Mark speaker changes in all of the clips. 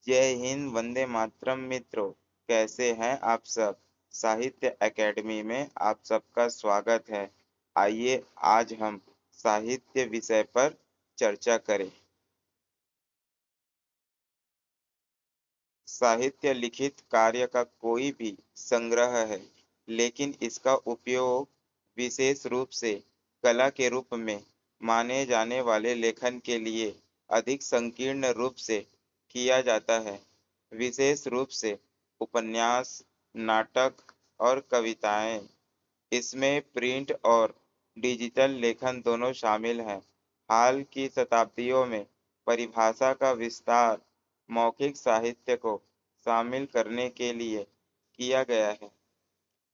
Speaker 1: जय हिंद, वंदे मातरम। मित्रों, कैसे हैं आप सब? साहित्य एकेडमी में आप सबका स्वागत है। आइए आज हम साहित्य विषय पर चर्चा करें। साहित्य लिखित कार्य का कोई भी संग्रह है, लेकिन इसका उपयोग विशेष रूप से कला के रूप में माने जाने वाले लेखन के लिए अधिक संकीर्ण रूप से किया जाता है। विशेष रूप से उपन्यास, नाटक और कविताएं। इसमें प्रिंट और डिजिटल लेखन दोनों शामिल हैं। हाल की शताब्दियों में परिभाषा का विस्तार मौखिक साहित्य को शामिल करने के लिए किया गया है,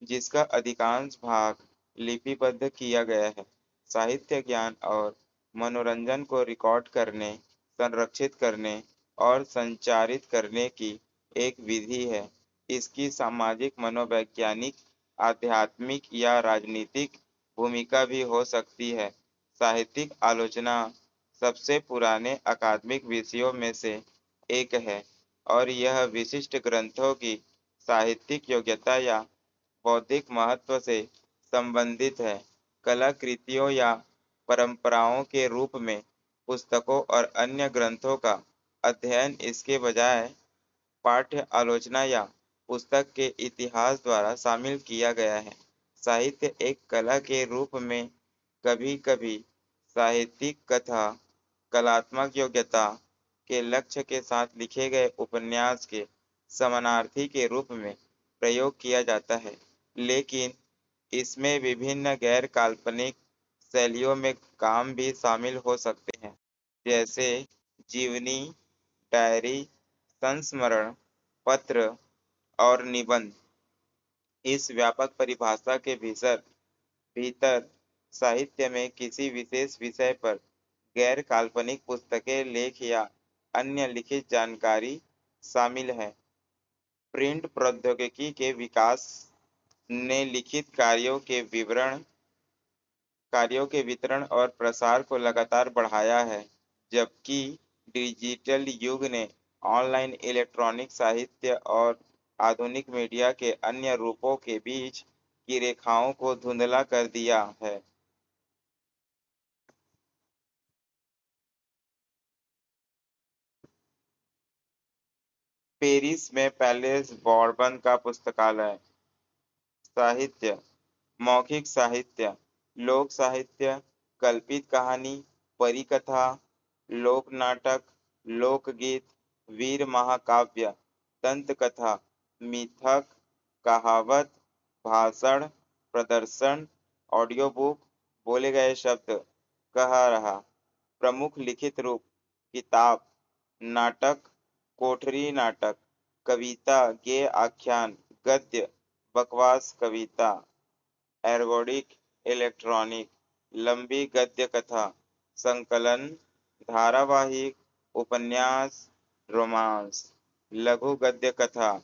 Speaker 1: जिसका अधिकांश भाग लिपिबद्ध किया गया है। साहित्य ज्ञान और मनोरंजन को रिकॉर्ड करने, संरक्षित करने और संचारित करने की एक विधि है। इसकी सामाजिक, मनोवैज्ञानिक, आध्यात्मिक या राजनीतिक भूमिका भी हो सकती है। साहित्यिक आलोचना सबसे पुराने अकादमिक विषयों में से एक है और यह विशिष्ट ग्रंथों की साहित्यिक योग्यता या बौद्धिक महत्व से संबंधित है। कलाकृतियों या परंपराओं के रूप में पुस्तकों और अन्य ग्रंथों का अध्ययन इसके बजाय पाठ्य आलोचना या पुस्तक के इतिहास द्वारा शामिल किया गया है। साहित्य एक कला के रूप में कभी-कभी साहित्यिक कथा, कलात्मक योग्यता के लक्ष्य के साथ लिखे गए उपन्यास के समानार्थी के रूप में प्रयोग किया जाता है, लेकिन इसमें विभिन्न गैर काल्पनिक शैलियों में काम भी शामिल हो सकते हैं, जैसे जीवनी, डायरी, संस्मरण, पत्र और निबंध। इस व्यापक परिभाषा के भीतर भीतर साहित्य में किसी विशेष विषय पर गैर काल्पनिक पुस्तकें, लेख या अन्य लिखित जानकारी शामिल है। प्रिंट प्रौद्योगिकी के विकास ने लिखित कार्यों के वितरण और प्रसार को लगातार बढ़ाया है, जबकि डिजिटल युग ने ऑनलाइन, इलेक्ट्रॉनिक साहित्य और आधुनिक मीडिया के अन्य रूपों के बीच की रेखाओं को धुंधला कर दिया है। पेरिस में पैलेस बॉर्बन का पुस्तकालय। साहित्य, मौखिक साहित्य, लोक साहित्य, कल्पित कहानी, परिकथा, लोक नाटक, लोकगीत, वीर महाकाव्य, दंत कथा, मिथक, कहावत, भाषण, प्रदर्शन, ऑडियो बुक, बोले गए शब्द, कहा रहा। प्रमुख लिखित रूप: किताब, नाटक, कोठरी नाटक, कविता, गेय आख्यान, गद्य, बकवास कविता, एर्गोडिक, इलेक्ट्रॉनिक, लंबी गद्य कथा, संकलन, धारावाहिक, उपन्यास, रोमांस, लघु गद्य कथा,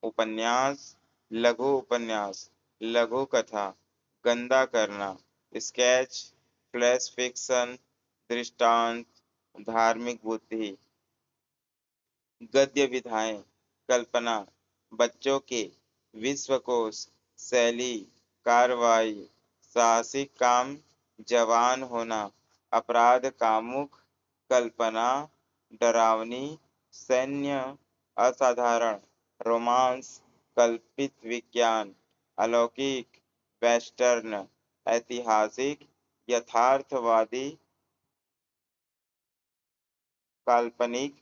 Speaker 1: उपन्यास, लघु उपन्यास, लघु कथा, गंदा करना, स्केच, फ्लैश फिक्शन, दृष्टांत, धार्मिक बुद्धि। गद्य विधाएं: कल्पना, बच्चों के, विश्वकोश, शैली, कार्रवाई, साहसिक काम, जवान होना, अपराध, कामुक, कल्पना, डरावनी, सैन्य, असाधारण, रोमांस, कल्पित, विज्ञान, अलौकिक, वेस्टर्न, ऐतिहासिक, यथार्थवादी, काल्पनिक,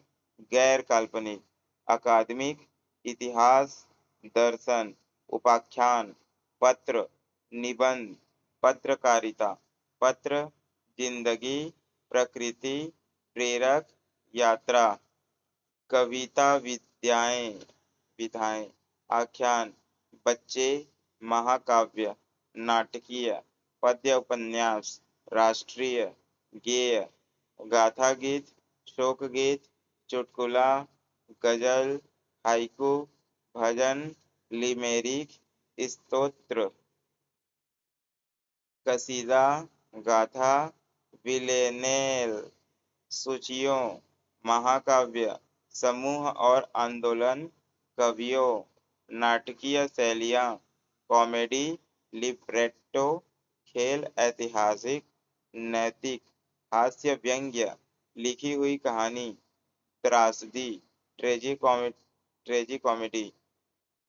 Speaker 1: गैर काल्पनिक, अकादमिक, इतिहास, दर्शन, उपाख्यान, पत्र, निबंध, पत्रकारिता, पत्र, जिंदगी, प्रकृति, प्रेरक, यात्रा, कविता, विधाएं, आख्यान, बच्चे, महाकाव्य, नाटकीय, पद्य उपन्यास, राष्ट्रीय, गेय, गाथा गीत, शोक गीत, चुटकुला, गजल, हाइकू, भजन, लिमेरिक, स्तोत्र, कसीदा, गाथा, विलेनेल, सूचियों, महाकाव्य, समूह और आंदोलन, कवियों, नाटकीय शैलियाँ, कॉमेडी, लिब्रेटो, खेल, ऐतिहासिक, नैतिक, हास्य व्यंग्य, लिखी हुई कहानी, त्रासदी, ट्रेजिकॉमेडी,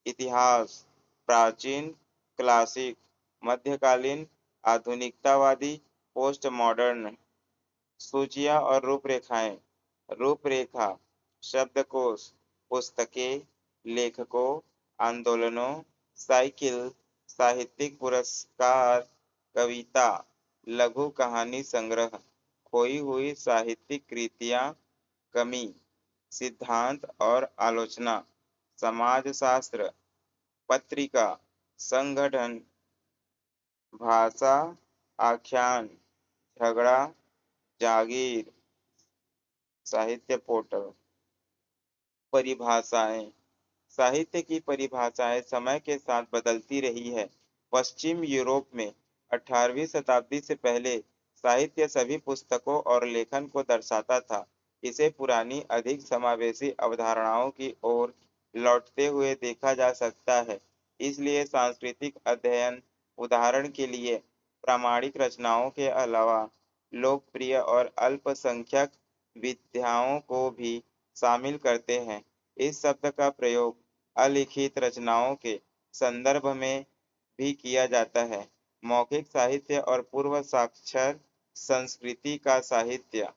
Speaker 1: इतिहास, प्राचीन, क्लासिक, मध्यकालीन, आधुनिकतावादी, पोस्ट मॉडर्न। सूचियाँ और रूपरेखाएं। रूपरेखा, शब्दकोश, पुस्तकें, लेखकों, आंदोलनों, साइकिल, साहित्यिक पुरस्कार, कविता, लघु कहानी संग्रह, खोई हुई साहित्यिक कृतियाँ, कमी, सिद्धांत और आलोचना, समाजशास्त्र, पत्रिका, संगठन, भाषा, आख्यान, झगड़ा, जागीर, साहित्य पोर्टल। परिभाषाएं। साहित्य की परिभाषाएं समय के साथ बदलती रही है। पश्चिम यूरोप में 18वीं शताब्दी से पहले साहित्य सभी पुस्तकों और लेखन को दर्शाता था। इसे पुरानी अधिक समावेशी अवधारणाओं की ओर लौटते हुए देखा जा सकता है। इसलिए सांस्कृतिक अध्ययन उदाहरण के लिए प्रामाणिक रचनाओं के अलावा लोकप्रिय और अल्पसंख्यक विधाओं को भी शामिल करते हैं। इस शब्द का प्रयोग अलिखित रचनाओं के संदर्भ में भी किया जाता है। मौखिक साहित्य और पूर्व साक्षर संस्कृति का साहित्य।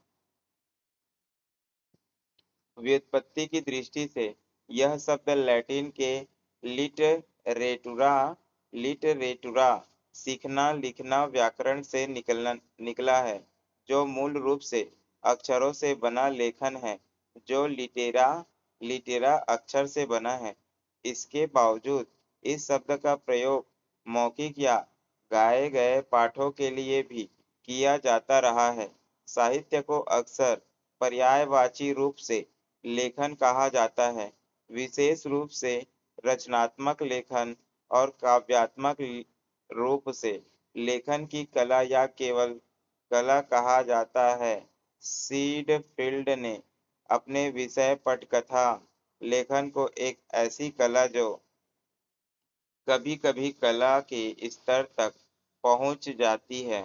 Speaker 1: व्युत्पत्ति की दृष्टि से यह शब्द लैटिन के लिटरेटुरा लिटरेटुरा सीखना लिखना व्याकरण से निकला है, जो मूल रूप से अक्षरों से बना लेखन है, जो लिटेरा अक्षर से बना है। इसके बावजूद इस शब्द का प्रयोग मौखिक या गाए गए पाठों के लिए भी किया जाता रहा है। साहित्य को अक्सर पर्यायवाची रूप से लेखन कहा जाता है, विशेष रूप से रचनात्मक लेखन और काव्यात्मक रूप से लेखन की कला या केवल कला कहा जाता है। सीडफील्ड ने अपने विषय पटकथा लेखन को एक ऐसी कला जो कभी-कभी कला के स्तर तक पहुंच जाती है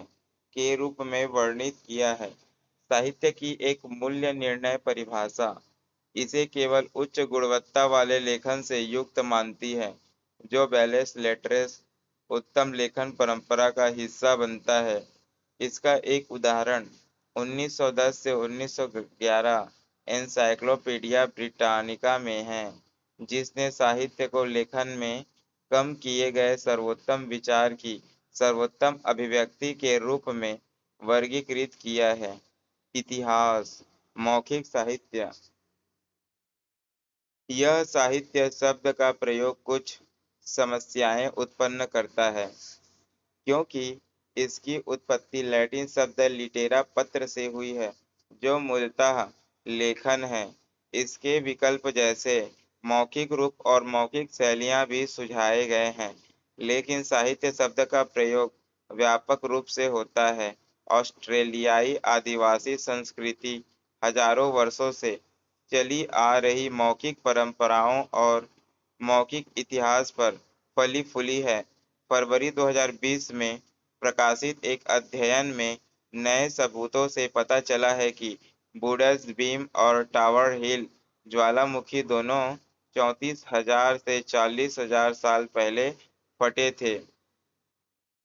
Speaker 1: के रूप में वर्णित किया है। साहित्य की एक मूल्य निर्णय परिभाषा इसे केवल उच्च गुणवत्ता वाले लेखन से युक्त मानती है, जो बेलेस लेटरेस उत्तम लेखन परंपरा का हिस्सा बनता है। इसका एक उदाहरण 1910 से 1911 एनसाइक्लोपीडिया ब्रिटानिका में है, जिसने साहित्य को लेखन में कम किए गए सर्वोत्तम विचार की सर्वोत्तम अभिव्यक्ति के रूप में वर्गीकृत किया है। इतिहास, मौखिक साहित्य। यह साहित्य शब्द का प्रयोग कुछ समस्याएं उत्पन्न करता है, क्योंकि इसकी उत्पत्ति लैटिन शब्द लिटेरा पत्र से हुई है, जो मूलतः लेखन है। इसके विकल्प जैसे मौखिक रूप और मौखिक शैलियाँ भी सुझाए गए हैं, लेकिन साहित्य शब्द का प्रयोग व्यापक रूप से होता है। ऑस्ट्रेलियाई आदिवासी संस्कृति हजारों वर्षों से चली आ रही मौखिक परंपराओं और मौखिक इतिहास पर फली फूली है। फरवरी 2020 में प्रकाशित एक अध्ययन में नए सबूतों से पता चला है कि बूडर्स बीम और टावर हिल ज्वालामुखी दोनों 34,000 से 40,000 साल पहले फटे थे।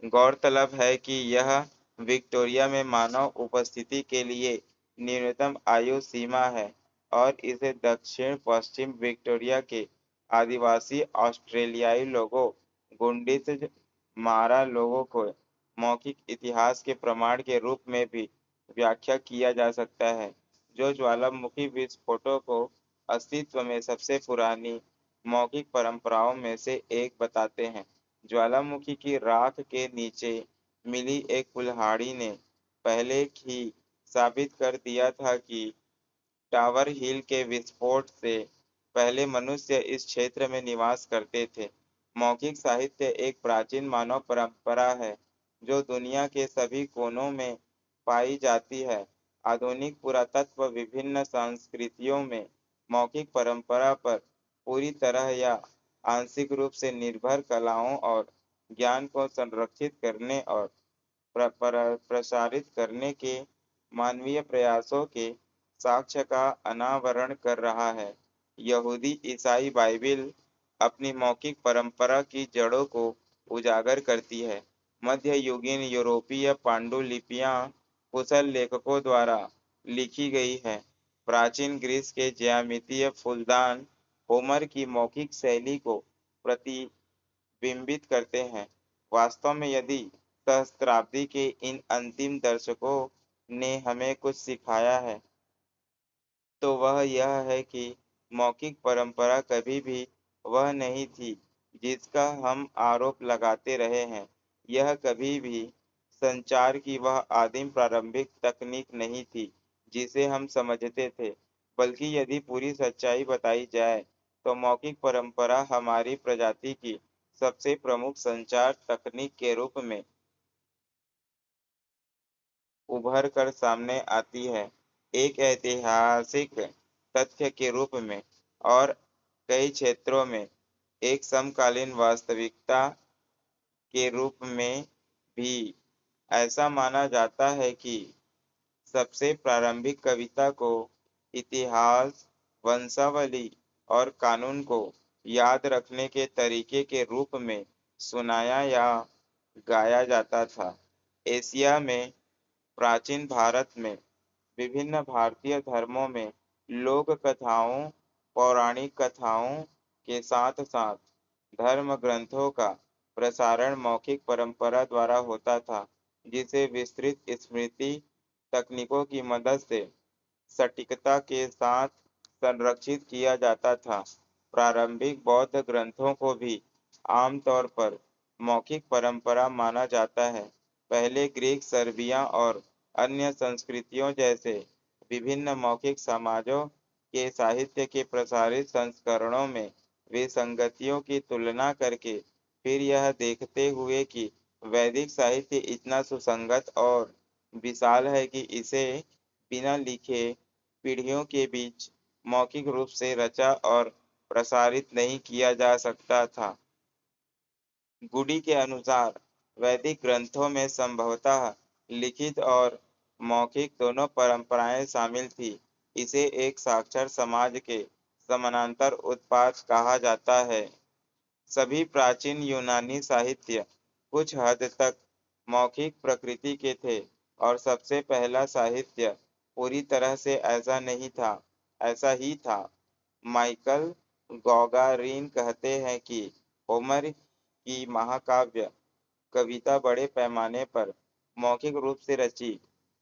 Speaker 1: गौरतलब है कि यह विक्टोरिया में मानव उपस्थिति के लिए न्यूनतम आयु सीमा है और इसे दक्षिण पश्चिम विक्टोरिया के आदिवासी ऑस्ट्रेलियाई लोगों गुंडिस मारा लोगों को मौखिक इतिहास के प्रमाण के रूप में भी व्याख्या किया जा सकता है, जो ज्वालामुखी विस्फोटों को अस्तित्व में सबसे पुरानी मौखिक परंपराओं में से एक बताते हैं। ज्वालामुखी की राख के नीचे मिली एक कुल्हाड़ी ने पहले ही साबित कर दिया था कि टावर हिल के विस्फोट से पहले मनुष्य इस क्षेत्र में निवास करते थे। मौखिक साहित्य एक प्राचीन मानव परंपरा है जो दुनिया के सभी कोनों में पाई जाती है। आधुनिक पुरातत्व विभिन्न संस्कृतियों में मौखिक परंपरा पर पूरी तरह या आंशिक रूप से निर्भर कलाओं और ज्ञान को संरक्षित करने और प्रसारित करने के मानवीय प्रयासों के साक्ष्य का अनावरण कर रहा है। यहूदी ईसाई बाइबिल अपनी मौखिक परंपरा की जड़ों को उजागर करती है। मध्ययुगीन यूरोपीय पांडुलिपियां कुशल लेखकों द्वारा लिखी गई है। प्राचीन ग्रीस के ज्यामितीय फूलदान होमर की मौखिक शैली को प्रतिबिंबित करते हैं। वास्तव में यदि सहस्त्राब्दी के इन अंतिम दर्शकों ने हमें कुछ सिखाया है तो वह यह है कि मौखिक परंपरा कभी भी वह नहीं थी जिसका हम आरोप लगाते रहे हैं। यह कभी भी संचार की वह आदिम प्रारंभिक तकनीक नहीं थी जिसे हम समझते थे, बल्कि यदि पूरी सच्चाई बताई जाए तो मौखिक परंपरा हमारी प्रजाति की सबसे प्रमुख संचार तकनीक के रूप में उभर कर सामने आती है, एक ऐतिहासिक तथ्य के रूप में और कई क्षेत्रों में एक समकालीन वास्तविकता के रूप में भी। ऐसा माना जाता है कि सबसे प्रारंभिक कविता को इतिहास, वंशावली और कानून को याद रखने के तरीके के रूप में सुनाया या गाया जाता था। एशिया में प्राचीन भारत में विभिन्न भारतीय धर्मों में लोक कथाओं, पौराणिक कथाओं के साथ-साथ धर्म ग्रंथों का प्रसारण मौखिक परंपरा द्वारा होता था, जिसे विस्तृत स्मृति तकनीकों की मदद से सटीकता के साथ संरक्षित किया जाता था। प्रारंभिक बौद्ध ग्रंथों को भी आमतौर पर मौखिक परंपरा माना जाता है। पहले ग्रीक, सर्बिया और अन्य संस्कृतियों जैसे विभिन्न मौखिक समाजों के साहित्य के प्रसारित संस्करणों में विसंगतियों की तुलना करके फिर यह देखते हुए कि वैदिक साहित्य इतना सुसंगत और विशाल है कि इसे बिना लिखे पीढ़ियों के बीच मौखिक रूप से रचा और प्रसारित नहीं किया जा सकता था। गुडी के अनुसार वैदिक ग्रंथों में संभवतः लिखित और मौखिक दोनों परंपराएं शामिल थी। इसे एक साक्षर समाज के समानांतर उत्पाद कहा जाता है। सभी प्राचीन यूनानी साहित्य कुछ हद तक मौखिक प्रकृति के थे और सबसे पहला साहित्य पूरी तरह से ऐसा ही था। माइकल गॉगारिन कहते हैं कि होमर की महाकाव्य कविता बड़े पैमाने पर मौखिक रूप से रची,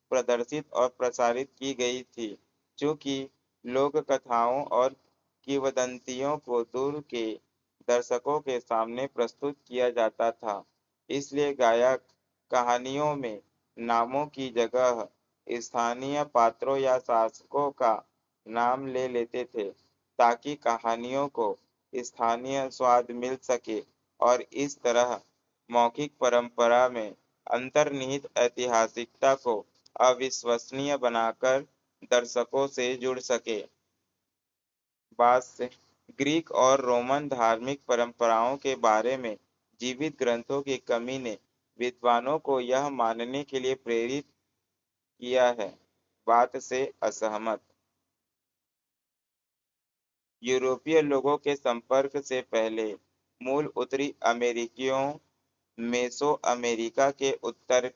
Speaker 1: प्रदर्शित और प्रसारित की गई थी, चूंकि लोक कथाओं और किंवदंतियों को दूर के दर्शकों के सामने प्रस्तुत किया जाता था। इसलिए गायक कहानियों में नामों की जगह स्थानीय पात्रों या शासकों का नाम ले लेते थे, ताकि कहानियों को स्थानीय स्वाद मिल सके और इस तरह मौखिक परंपरा में अंतर्निहित ऐतिहासिकता को अविश्वसनीय बनाकर दर्शकों से जुड़ सके। बाद से ग्रीक और रोमन धार्मिक परंपराओं के बारे में जीवित ग्रंथों की कमी ने विद्वानों को यह मानने के लिए प्रेरित किया है। बात से असहमत यूरोपीय लोगों के संपर्क से पहले मूल उत्तरी अमेरिकियों मेसो अमेरिका के उत्तर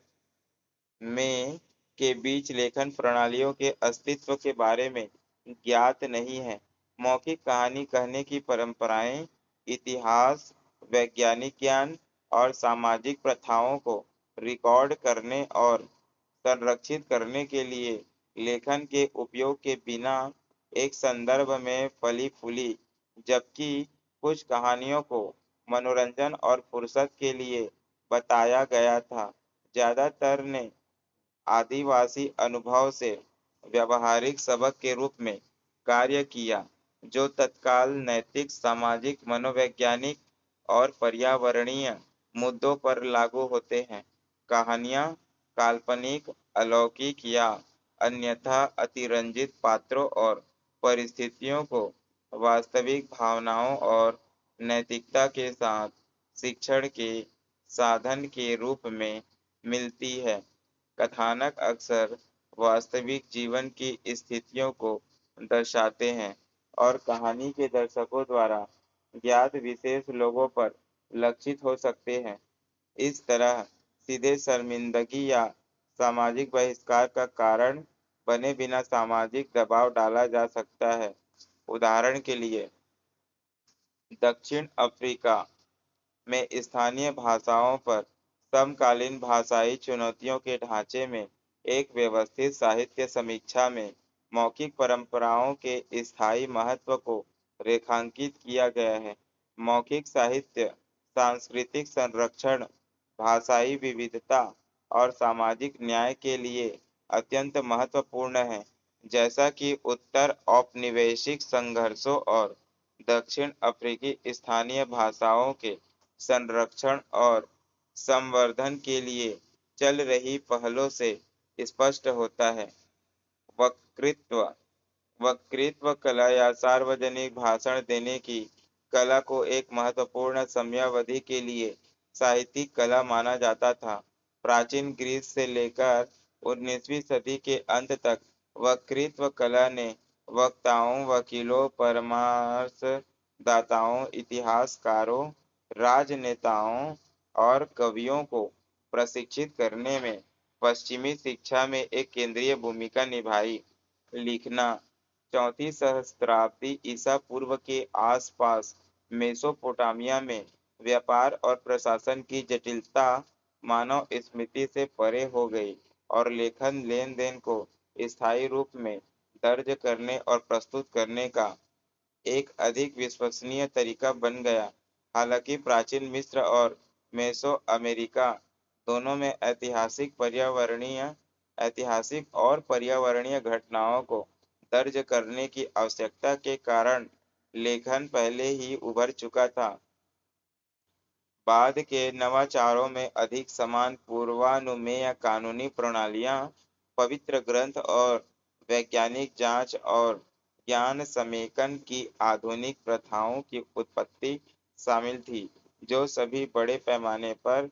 Speaker 1: में के बीच लेखन प्रणालियों के अस्तित्व के बारे में ज्ञात नहीं है। मौखिक कहानी कहने की परंपराएं इतिहास, वैज्ञानिक ज्ञान और सामाजिक प्रथाओं को रिकॉर्ड करने और संरक्षित करने के लिए लेखन के उपयोग के बिना एक संदर्भ में फली-फूली, जबकि कुछ कहानियों को मनोरंजन और फुर्सत के लिए बताया गया था। ज्यादातर ने आदिवासी अनुभव से व्यावहारिक सबक के रूप में कार्य किया, जो तत्काल नैतिक, सामाजिक, मनोवैज्ञानिक और पर्यावरणीय मुद्दों पर लागू होते हैं। कहानियाँ काल्पनिक, अलौकिक या अन्यथा अतिरंजित पात्रों और परिस्थितियों को वास्तविक भावनाओं और नैतिकता के साथ शिक्षण के साधन के रूप में मिलती है। कथानक अक्सर वास्तविक जीवन की स्थितियों को दर्शाते हैं और कहानी के दर्शकों द्वारा ज्ञात विशेष लोगों पर लक्षित हो सकते हैं। इस तरह सीधे शर्मिंदगी या सामाजिक बहिष्कार का कारण बने बिना सामाजिक दबाव डाला जा सकता है। उदाहरण के लिए, दक्षिण अफ्रीका में स्थानीय भाषाओं पर समकालीन भाषाई चुनौतियों के ढांचे में एक व्यवस्थित साहित्य समीक्षा में मौखिक परंपराओं के स्थायी महत्व को रेखांकित किया गया है। मौखिक साहित्य सांस्कृतिक संरक्षण, भाषाई विविधता और सामाजिक न्याय के लिए अत्यंत महत्वपूर्ण है। जैसा कि उत्तर औपनिवेशिक संघर्षों और दक्षिण अफ्रीकी स्थानीय भाषाओं के संरक्षण और संवर्धन के लिए चल रही पहलों से स्पष्ट होता है। वक्तृत्व वक्तृत्व कला या सार्वजनिक भाषण देने की कला को एक महत्वपूर्ण समयावधि के लिए साहित्यिक कला माना जाता था। प्राचीन ग्रीस से लेकर 19वीं सदी के अंत तक वक्तृत्व कला ने वक्ताओं, वकीलों, परामर्शदाताओं, इतिहासकारों, राजनेताओं और कवियों को प्रशिक्षित करने में पश्चिमी शिक्षा में एक केंद्रीय भूमिका निभाई। लिखना 4वीं सहस्त्राब्दी ईसा पूर्व के आसपास मेसोपोटामिया में व्यापार और प्रशासन की जटिलता मानव स्मृति से परे हो गई और लेखन लेन-देन को स्थायी रूप में दर्ज करने और प्रस्तुत करने का एक अधिक विश्वसनीय तरीका बन गया। हालांकि प्राचीन मिस्र और मेसोअमेरिका दोनों में ऐतिहासिक और पर्यावरणीय घटनाओं को दर्ज करने की आवश्यकता के कारण लेखन पहले ही उभर चुका था। बाद के नवाचारों में अधिक समान पूर्वानुमेय कानूनी प्रणालियां, पवित्र ग्रंथ और वैज्ञानिक जांच और ज्ञान समेकन की आधुनिक प्रथाओं की उत्पत्ति शामिल थी, जो सभी बड़े पैमाने पर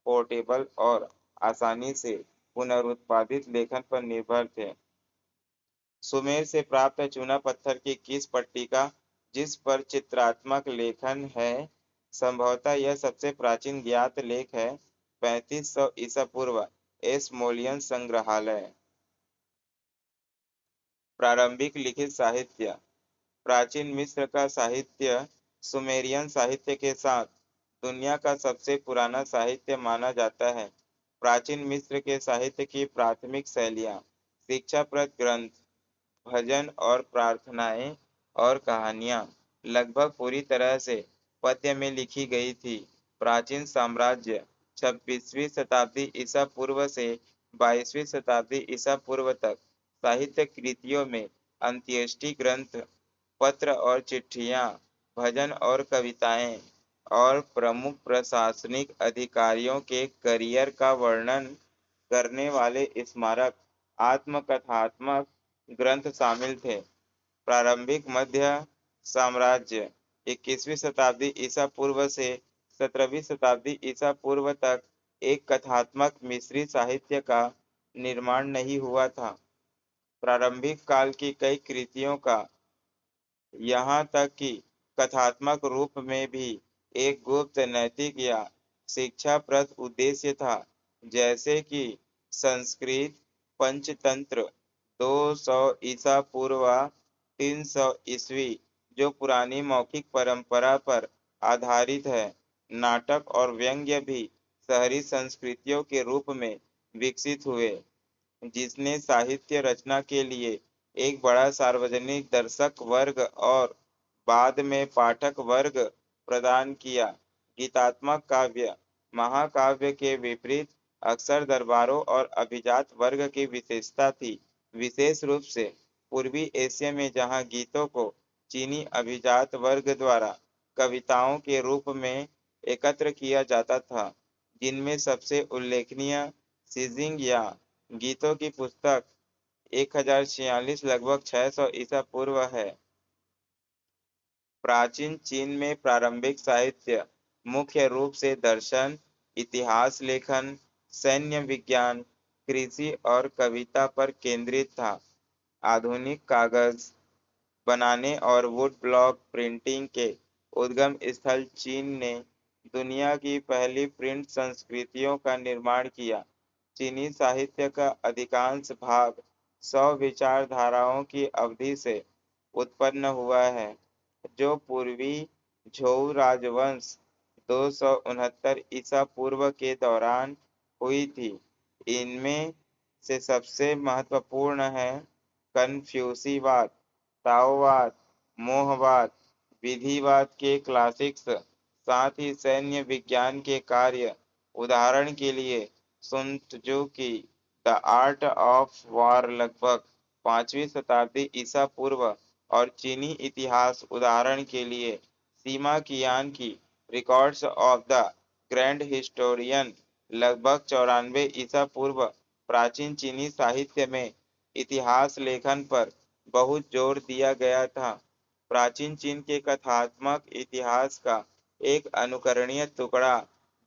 Speaker 1: पोर्टेबल और आसानी से पुनरुत्पादित लेखन पर निर्भर थे। सुमेर से प्राप्त चूना पत्थर की किस पट्टिका, जिस पर चित्रात्मक लेखन है, संभवतः यह सबसे प्राचीन ज्ञात लेख है। 3500 ईसा पूर्व एस्मोलियन संग्रहालय। प्रारंभिक लिखित साहित्य। प्राचीन मिस्र का साहित्य सुमेरियन साहित्य के साथ दुनिया का सबसे पुराना साहित्य माना जाता है। प्राचीन मिस्र के साहित्य की प्राथमिक शैलियाँ शिक्षाप्रद ग्रंथ, भजन और प्रार्थनाएं और कहानियां लगभग पूरी तरह से पद्य में लिखी गई थी। प्राचीन साम्राज्य 26वीं शताब्दी ईसा पूर्व से 22वीं शताब्दी ईसा पूर्व तक साहित्य कृतियों में अंत्येष्टि ग्रंथ, पत्र और चिट्ठियां, भजन और कविताएं और प्रमुख प्रशासनिक अधिकारियों के करियर का वर्णन करने वाले स्मारक आत्मकथात्मक ग्रंथ शामिल थे। प्रारंभिक मध्य साम्राज्य 21वीं शताब्दी ईसा पूर्व से 17वीं शताब्दी ईसा पूर्व तक एक कथात्मक मिस्री साहित्य का निर्माण नहीं हुआ था। प्रारंभिक काल की कई कृतियों का यहाँ तक कि कथात्मक रूप में भी एक गुप्त नैतिक या शिक्षाप्रद उद्देश्य था, जैसे कि संस्कृत पंचतंत्र 200 ईसा पूर्व 300 ईस्वी, जो पुरानी मौखिक परंपरा पर आधारित है। नाटक और व्यंग्य भी शहरी संस्कृतियों के रूप में विकसित हुए, जिसने साहित्य रचना के लिए एक बड़ा सार्वजनिक दर्शक वर्ग और बाद में पाठक वर्ग प्रदान किया। गीतात्मक काव्य महाकाव्य के विपरीत अक्सर दरबारों और अभिजात वर्ग की विशेषता थी, विशेष रूप से पूर्वी एशिया में, जहां गीतों को चीनी अभिजात वर्ग द्वारा कविताओं के रूप में एकत्र किया जाता था, जिनमें सबसे उल्लेखनीय सीजिंग या गीतों की पुस्तक 1046 लगभग 600 ईसा पूर्व है। प्राचीन चीन में प्रारंभिक साहित्य मुख्य रूप से दर्शन, इतिहास लेखन, सैन्य विज्ञान, कृषि और कविता पर केंद्रित था। आधुनिक कागज बनाने और वुड ब्लॉक प्रिंटिंग के उद्गम स्थल चीन ने दुनिया की पहली प्रिंट संस्कृतियों का निर्माण किया। चीनी साहित्य का अधिकांश भाग 100 विचारधाराओं की अवधि से उत्पन्न हुआ है, जो पूर्वी झोउ राजवंश 269 ईसा पूर्व के दौरान हुई थी। इनमें से सबसे महत्वपूर्ण हैं कन्फ्यूशीवाद, ताओवाद, मोहवाद, विधिवाद के क्लासिक्स, साथ ही सैन्य विज्ञान के कार्य, उदाहरण के लिए सुन त्जू की द आर्ट ऑफ वॉर लगभग 5वीं शताब्दी ईसा पूर्व और चीनी इतिहास, उदाहरण के लिए सीमा कियान की records of the grand historian लगभग 94 ईसा पूर्व। प्राचीन चीनी साहित्य में इतिहास लेखन पर बहुत जोर दिया गया था। प्राचीन चीन के कथात्मक इतिहास का एक अनुकरणीय टुकड़ा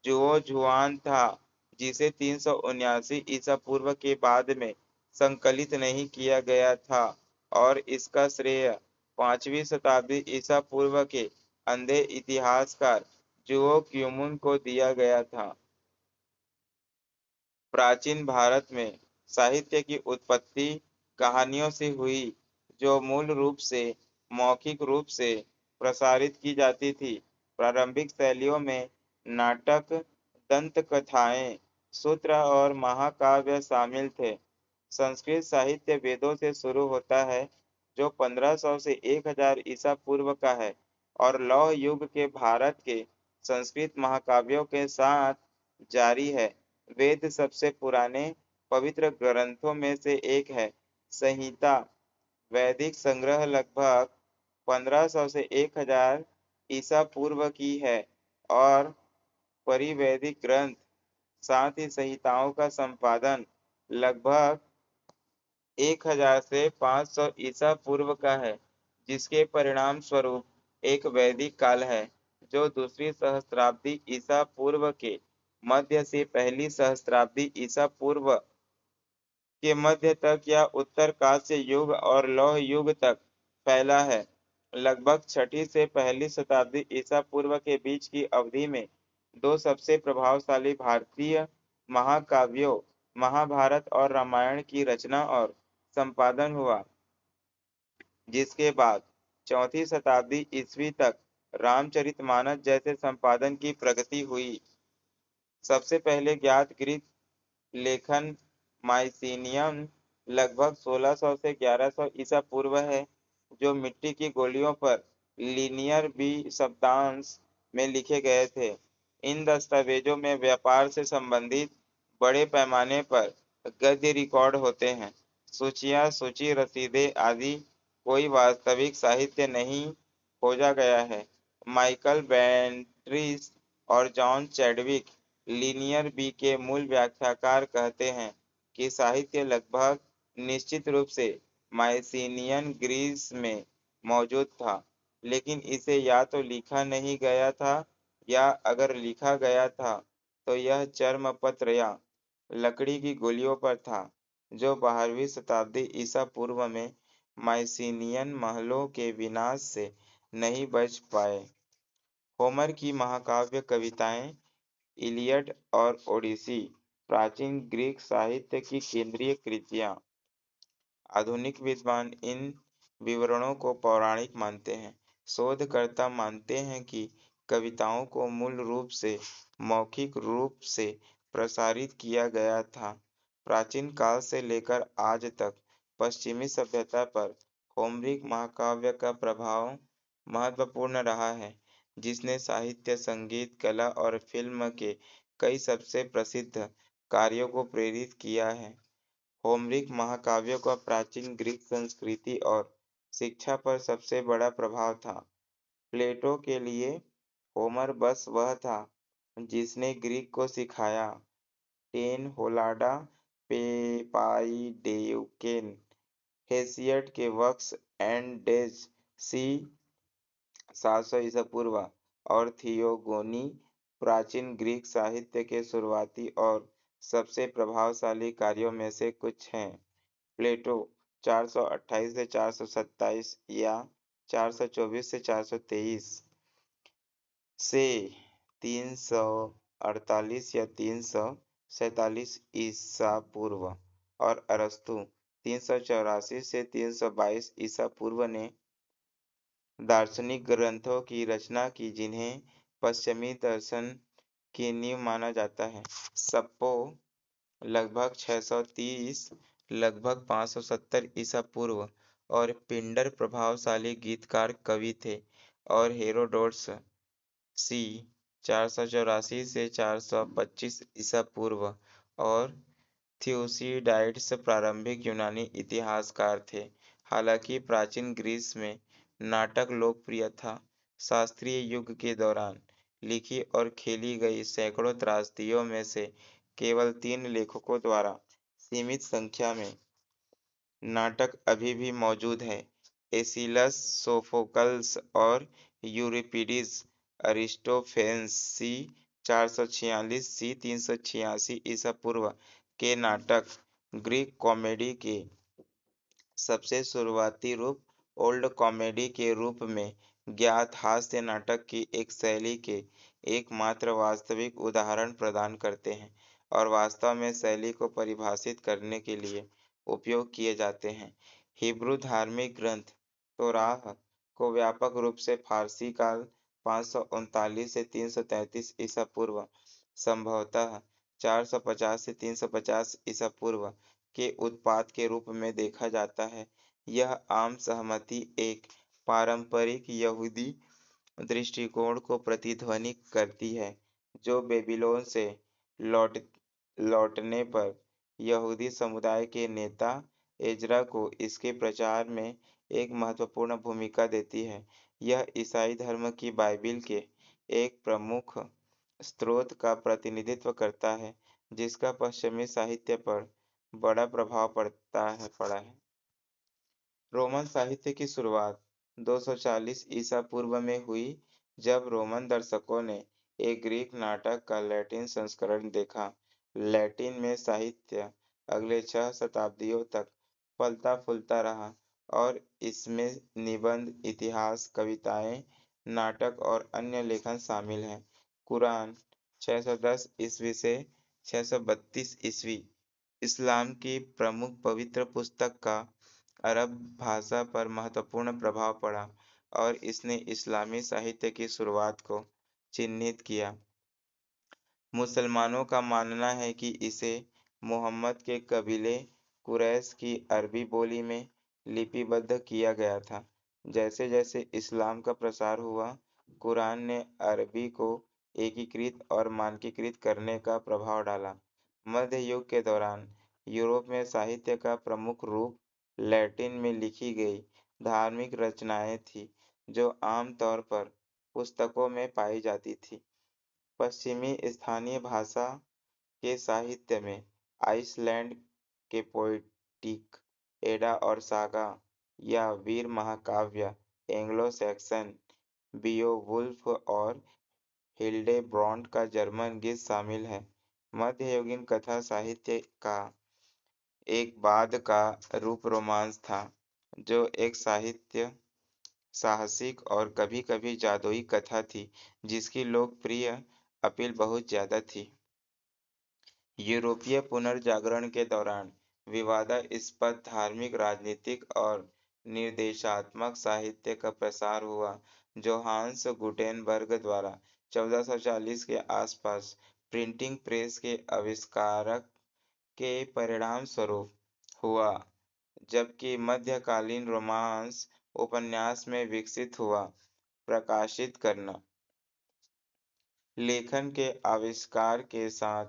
Speaker 1: जुओ जुआन था, जिसे 379 ईसा पूर्व के बाद में संकलित नहीं किया गया था और इसका श्रेय 5वीं शताब्दी ईसा पूर्व के अंधे इतिहासकार जुओ क्युमुन को दिया गया था। प्राचीन भारत में साहित्य की उत्पत्ति कहानियों से हुई, जो मूल रूप से मौखिक रूप से प्रसारित की जाती थी। प्रारंभिक शैलियों में नाटक, दंतकथाएं, सूत्र और महाकाव्य शामिल थे। संस्कृत साहित्य वेदों से शुरू होता है, जो 1500 से 1000 ईसा पूर्व का है, और लौह युग के भारत के संस्कृत महाकाव्यों के साथ जारी है। वेद सबसे पुराने पवित्र ग्रंथों में से एक है। संहिता वैदिक संग्रह लगभग 1500 से 1000 ईसा पूर्व की है और परिवैदिक ग्रंथ, साथ ही संहिताओं का संपादन लगभग 1000 से 500 ईसा पूर्व का है, जिसके परिणाम स्वरूप एक वैदिक काल है, जो दूसरी सहस्त्राब्दी ईसा पूर्व के मध्य से पहली सहस्त्राब्दी ईसा पूर्व के मध्य तक या उत्तर कांस्य युग और लौह युग तक फैला है। लगभग छठी से पहली शताब्दी ईसा पूर्व के बीच की अवधि में दो सबसे प्रभावशाली भारतीय महाकाव्यों महाभारत और रामायण की रचना और संपादन हुआ, जिसके बाद चौथी शताब्दी ईस्वी तक रामचरितमानस जैसे संपादन की प्रगति हुई। सबसे पहले ज्ञात ग्रीक लेखन माइसिनियन लगभग 1600 से 1100 ईसा पूर्व है, जो मिट्टी की गोलियों पर लीनियर बी शब्दांश में लिखे गए थे। इन दस्तावेजों में व्यापार से संबंधित बड़े पैमाने पर गद्य रिकॉर्ड होते हैं। सूचियाँ, सूची, रसीदें आदि कोई वास्तविक साहित्य नहीं खोजा गया है। माइकल बेंट्रिस और जॉन चैडविक, लीनियर बी के मूल व्याख्याकार, कहते हैं कि साहित्य लगभग निश्चित रूप से माइसिनियन ग्रीस में मौजूद था, लेकिन इसे या तो लिखा नहीं गया था या अगर लिखा गया था तो यह चर्मपत्र या लकड़ी की गोलियों पर था, जो 12वीं शताब्दी ईसा पूर्व में माइसिनियन महलों के विनाश से नहीं बच पाए। होमर की महाकाव्य कविताएं, इलियड और ओडिसी, प्राचीन ग्रीक साहित्य की केंद्रीय कृतियां। आधुनिक विद्वान इन विवरणों को पौराणिक मानते हैं। शोधकर्ता मानते हैं कि कविताओं को मूल रूप से मौखिक रूप से प्रसारित किया गया था। प्राचीन काल से लेकर आज तक पश्चिमी सभ्यता पर होमरिक महाकाव्य का प्रभाव महत्वपूर्ण रहा है, जिसने साहित्य, संगीत, कला और फिल्म के कई सबसे प्रसिद्ध कार्यों को प्रेरित किया है। होमरिक महाकाव्यों का प्राचीन ग्रीक संस्कृति और शिक्षा पर सबसे बड़ा प्रभाव था। प्लेटो के लिए होमर बस वह था जिसने ग्रीक को सिखाया। टेन होलाडा पेपाइडेकेन हेसियड के वर्क्स एंड डेज सी 700 ईसा पूर्व और थियोगोनी प्राचीन ग्रीक साहित्य के शुरुआती और सबसे प्रभावशाली कार्यों में से कुछ हैं। प्लेटो 428 से 427 या 424 से 423 से 348 या 347 ईसा पूर्व और अरस्तु 384 से 322 ईसा पूर्व ने दार्शनिक ग्रंथों की रचना की जिन्हें पश्चिमी दर्शन की नींव माना जाता है। सप्पो लगभग 630 लगभग 570 ईसा पूर्व और पिंडर प्रभावशाली गीतकार कवि थे और हेरोडोटस सी 484 से 425 ईसा पूर्व और थ्यूसिडाइड्स प्रारंभिक यूनानी इतिहासकार थे। हालांकि प्राचीन ग्रीस में नाटक लोकप्रिय था। शास्त्रीय युग के दौरान लिखी और खेली गई सैकड़ों त्रासदियों में से केवल 3 लेखकों द्वारा सीमित संख्या में नाटक अभी भी मौजूद हैं। एसिलस, सोफोकल्स और यूरिपिडीज। अरिस्टोफेन्स सी 446 सी 386 ईसा पूर्व के नाटक ग्रीक कॉमेडी के सबसे शुरुआती रूप ओल्ड कॉमेडी के रूप में ज्ञात हास्य नाटक की एक शैली के एकमात्र वास्तविक उदाहरण प्रदान करते हैं और वास्तव में शैली को परिभाषित करने के लिए उपयोग किए जाते हैं। हिब्रू धार्मिक ग्रंथ तोराह को व्यापक रूप से फारसी काल 539 से 333 ईसा पूर्व संभवतः 450 से 350 ईसा पूर्व के उत्पाद के रूप में देखा जाता है। यह आम सहमति एक पारंपरिक यहूदी दृष्टिकोण को प्रतिध्वनि करती है, जो बेबीलोन से लौट लौटने पर यहूदी समुदाय के नेता एजरा को इसके प्रचार में एक महत्वपूर्ण भूमिका देती है। यह ईसाई धर्म की बाइबिल के एक प्रमुख स्रोत का प्रतिनिधित्व करता है, जिसका पश्चिमी साहित्य पर बड़ा प्रभाव पड़ा है। रोमन साहित्य की शुरुआत 240 ईसा पूर्व में हुई, जब रोमन दर्शकों ने एक ग्रीक नाटक का लैटिन संस्करण देखा। लैटिन में साहित्य अगले 6 शताब्दियों तक फलता-फूलता रहा और इसमें निबंध, इतिहास, कविताएं, नाटक और अन्य लेखन शामिल हैं। कुरान 610 ईस्वी से 632 ईस्वी इस्लाम की प्रमुख पवित्र पुस्तक का अरब भाषा पर महत्वपूर्ण प्रभाव पड़ा और इसने इस्लामी साहित्य की शुरुआत को चिह्नित किया। मुसलमानों का मानना है कि इसे मुहम्मद के कबीले कुरैश की अरबी बोली में लिपिबद्ध किया गया था। जैसे-जैसे इस्लाम का प्रसार हुआ, कुरान ने अरबी को एकीकृत और मानकीकृत करने का प्रभाव डाला। मध्य युग के दौरान यूरोप में साहित्य का प्रमुख रूप लैटिन में लिखी गई धार्मिक रचनाएं थीं, जो आम तौर पर पुस्तकों में पाई जाती थीं। पश्चिमी स्थानीय भाषा के साहित्य में आइसलैंड के पोएटिक एडा और सागा या वीर महाकाव्य, एंग्लो-सैक्सन बियोवुल्फ और हिल्डेब्रॉन्ट का जर्मन गीत शामिल है। मध्ययुगीन कथा साहित्य का एक बाद का रूप रोमांस था, जो एक साहित्य साहसिक और कभी-कभी जादुई कथा थी, जिसकी लोकप्रिय अपील बहुत ज्यादा थी। यूरोपीय पुनर्जागरण के दौरान विवादास्पद धार्मिक, राजनीतिक और निर्देशात्मक साहित्य का प्रसार हुआ, जो हांस गुटेनबर्ग द्वारा 1440 के आसपास प्रिंटिंग प्रेस के आविष्कारक के परिणामस्वरूप हुआ, जबकि मध्यकालीन रोमांस उपन्यास में विकसित हुआ। प्रकाशित करना लेखन के आविष्कार के साथ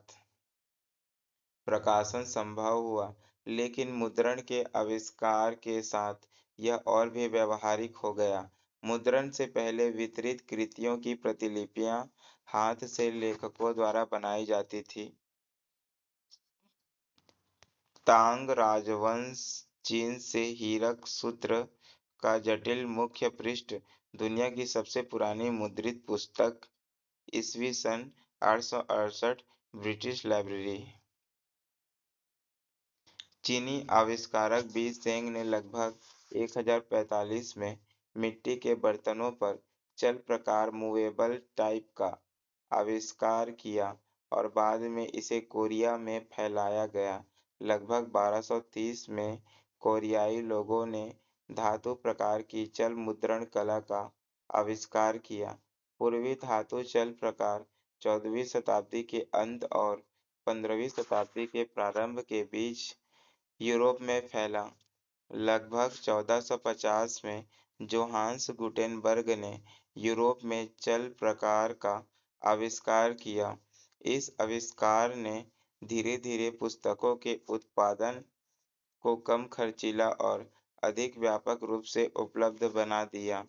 Speaker 1: प्रकाशन संभव हुआ, लेकिन मुद्रण के आविष्कार के साथ यह और भी व्यावहारिक हो गया। मुद्रण से पहले वितरित कृतियों की प्रतिलिपियां हाथ से लेखकों द्वारा बनाई जाती थीं। तांग राजवंश चीन से हीरक सूत्र का जटिल मुख्य पृष्ठ दुनिया की सबसे पुरानी मुद्रित पुस्तक ईस्वी सन 868 ब्रिटिश लाइब्रेरी। चीनी आविष्कारक बी सेंग ने लगभग 1045 में मिट्टी के बर्तनों पर चल प्रकार मूवेबल टाइप का आविष्कार किया और बाद में इसे कोरिया में फैलाया गया। लगभग 1230 में कोरियाई लोगों ने धातु प्रकार की चल मुद्रण कला का आविष्कार किया। पूर्वी धातु चल प्रकार 14वीं शताब्दी के अंत और 15वीं शताब्दी के प्रारंभ के बीच यूरोप में फैला। लगभग 1450 में जोहान्स गुटेनबर्ग ने यूरोप में चल प्रकार का आविष्कार किया। इस आविष्कार ने धीरे-धीरे पुस्तकों के उत्पादन को कम खर्चीला और अधिक व्यापक रूप से उपलब्ध बना दिया।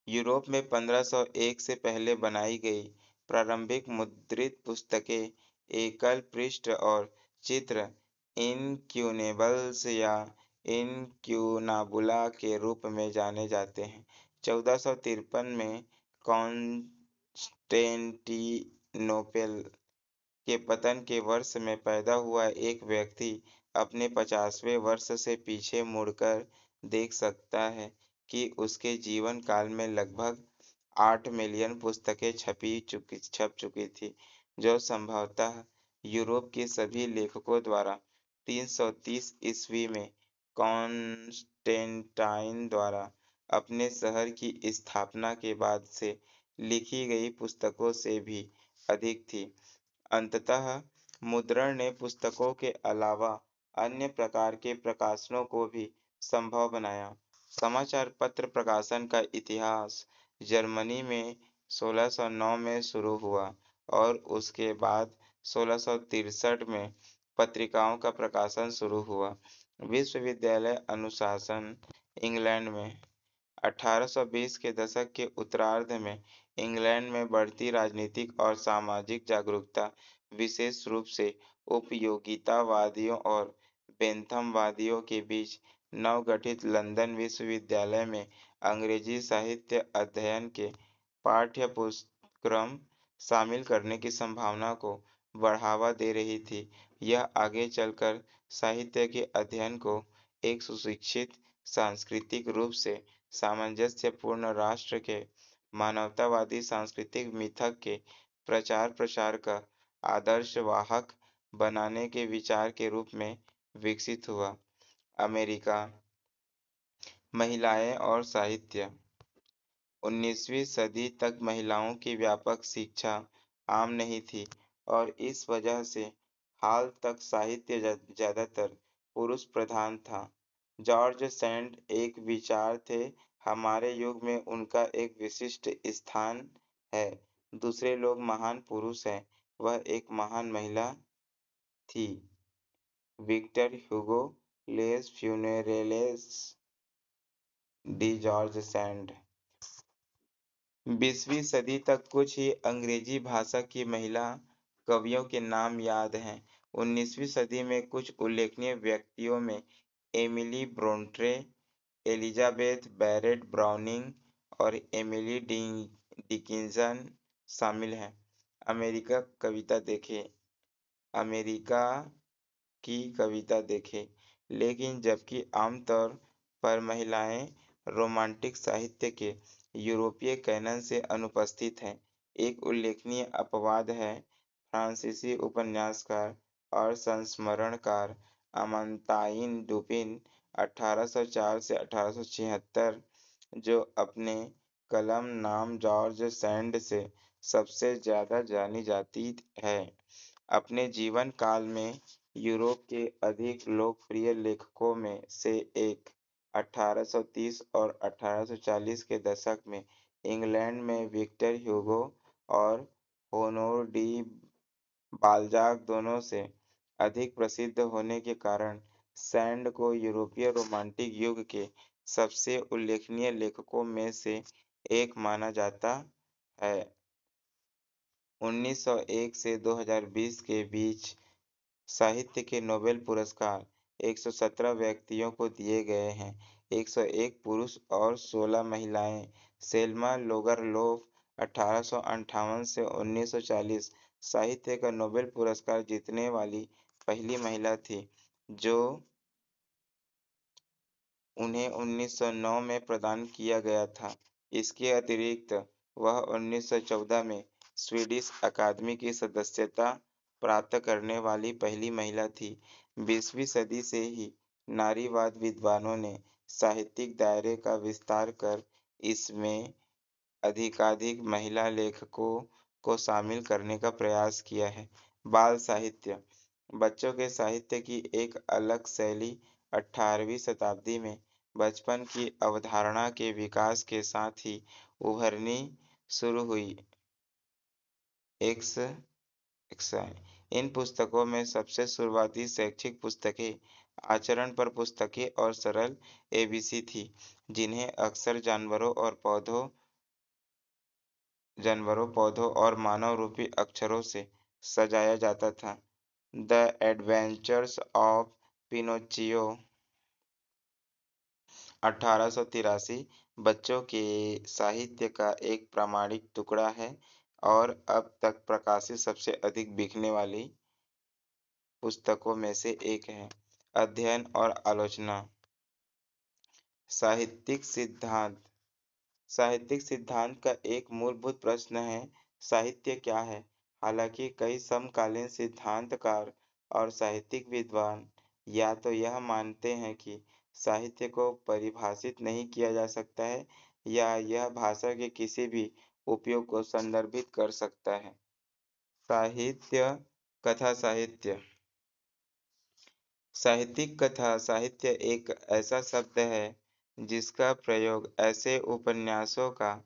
Speaker 1: यूरोप में 1501 से पहले बनाई गई प्रारंभिक मुद्रित पुस्तकें एकल पृष्ठ और चित्र इनक्यूनेबल्स या इनक्यूनाबुला के रूप में जाने जाते हैं। 1453 में कॉन्स्टेंटिनोपल के पतन के वर्ष में पैदा हुआ एक व्यक्ति अपने 50वें वर्ष से पीछे मुड़कर देख सकता है कि उसके जीवन काल में लगभग 8 मिलियन पुस्तकें छप चुकी थी, जो संभवतः यूरोप के सभी लेखकों द्वारा 330 ईस्वी में कॉन्स्टेंटाइन द्वारा अपने शहर की स्थापना के बाद से लिखी गई पुस्तकों से भी अधिक थी। अंततः मुद्रण ने पुस्तकों के अलावा अन्य प्रकार के प्रकाशनों को भी संभव बनाया। समाचार पत्र प्रकाशन का इतिहास जर्मनी में 1609 में शुरू हुआ और उसके बाद 1663 में पत्रिकाओं का प्रकाशन शुरू हुआ। विश्वविद्यालय अनुशासन इंग्लैंड में 1820 के दशक के उत्तरार्ध में इंग्लैंड में बढ़ती राजनीतिक और सामाजिक जागरूकता, विशेष रूप से उपयोगितावादियों और बेंथमवादियों के बीच नवगठित लंदन विश्वविद्यालय में अंग्रेजी साहित्य अध्ययन के पाठ्यपुस्तक्रम शामिल करने की संभावना को बढ़ावा दे रही थी। यह आगे चलकर साहित्य के अध्ययन को एक सुशिक्षित, सांस्कृतिक रूप से सामंजस्यपूर्ण राष्ट्र के मानवतावादी सांस्कृतिक मिथक के प्रचार-प्रसार का आदर्शवाहक बनाने के विचार के रूप में विकसित हुआ। अमेरिका, महिलाएं और साहित्य 19वीं सदी तक महिलाओं की व्यापक शिक्षा आम नहीं थी और इस वजह से हाल तक साहित्य ज्यादातर पुरुष प्रधान था। जॉर्ज सैंड एक विचार थे, हमारे युग में उनका एक विशिष्ट स्थान है। दूसरे लोग महान पुरुष हैं, वह एक महान महिला थी। Victor Hugo, Les Funerailles de George Sand. 20वीं सदी तक कुछ ही अंग्रेजी भाषा की महिला कवियों के नाम याद हैं। 19वीं सदी में कुछ उल्लेखनीय व्यक्तियों में Emily Bronte, Elizabeth Barrett Browning और एमिली डिकिंसन शामिल हैं। अमेरिका कविता देखें अमेरिका की कविता देखें। लेकिन जबकि आमतौर पर महिलाएं रोमांटिक साहित्य के यूरोपीय कैनन से अनुपस्थित हैं, एक उल्लेखनीय अपवाद है फ्रांसीसी उपन्यासकार और संस्मरणकार अमांताइन डुपिन 1804 से 1876, जो अपने कलम नाम जॉर्ज सैंड से सबसे ज्यादा जानी जाती है। अपने जीवन काल में यूरोप के अधिक लोकप्रिय लेखकों में से एक, 1830 और 1840 के दशक में इंग्लैंड में विक्टर ह्यूगो और होनोर डी बाल्जाक दोनों से अधिक प्रसिद्ध होने के कारण सैंड को यूरोपीय रोमांटिक युग के सबसे उल्लेखनीय लेखकों में से एक माना जाता है। 1901 से 2020 के बीच साहित्य के नोबेल पुरस्कार 117 व्यक्तियों को दिए गए हैं, 101 पुरुष और 16 महिलाएं। सेल्मा लोगरलोफ 1858 से 1940 साहित्य का नोबेल पुरस्कार जीतने वाली पहली महिला थी, जो उन्हें 1909 में प्रदान किया गया था। इसके अतिरिक्त वह 1914 में स्वीडिश अकादमी की सदस्यता प्राप्त करने वाली पहली महिला थी। 20वीं सदी से ही नारीवाद विद्वानों ने साहित्यिक दायरे का विस्तार कर इसमें अधिकाधिक महिला लेखकों को शामिल करने का प्रयास किया है। बाल साहित्य बच्चों के साहित्य की एक अलग शैली 18वीं शताब्दी में बचपन की अवधारणा के विकास के साथ ही उभरनी शुरू हुई। एक्स एक्साइ इन पुस्तकों में सबसे शुरुआती शैक्षिक पुस्तकें आचरण पर पुस्तकें और सरल एबीसी थी, जिन्हें अक्सर जानवरों, पौधों और मानव रूपी अक्षरों से सजाया जाता था। द एडवेंचर्स ऑफ पिनोचियो 1883 बच्चों के साहित्य का एक प्रामाणिक टुकड़ा है और अब तक प्रकाशित सबसे अधिक बिकने वाली पुस्तकों में से एक है। अध्ययन और आलोचना साहित्यिक सिद्धांत साहित्यिक सिद्धांत का एक मूलभूत प्रश्न है, साहित्य क्या है? हालांकि कई समकालीन सिद्धांतकार और साहित्यिक विद्वान या तो यह मानते हैं कि साहित्य को परिभाषित नहीं किया जा सकता है या यह भाषा के किसी भी उपयोग को संदर्भित कर सकता है। साहित्य कथा साहित्य साहित्यिक कथा साहित्य एक ऐसा शब्द है जिसका प्रयोग ऐसे उपन्यासों का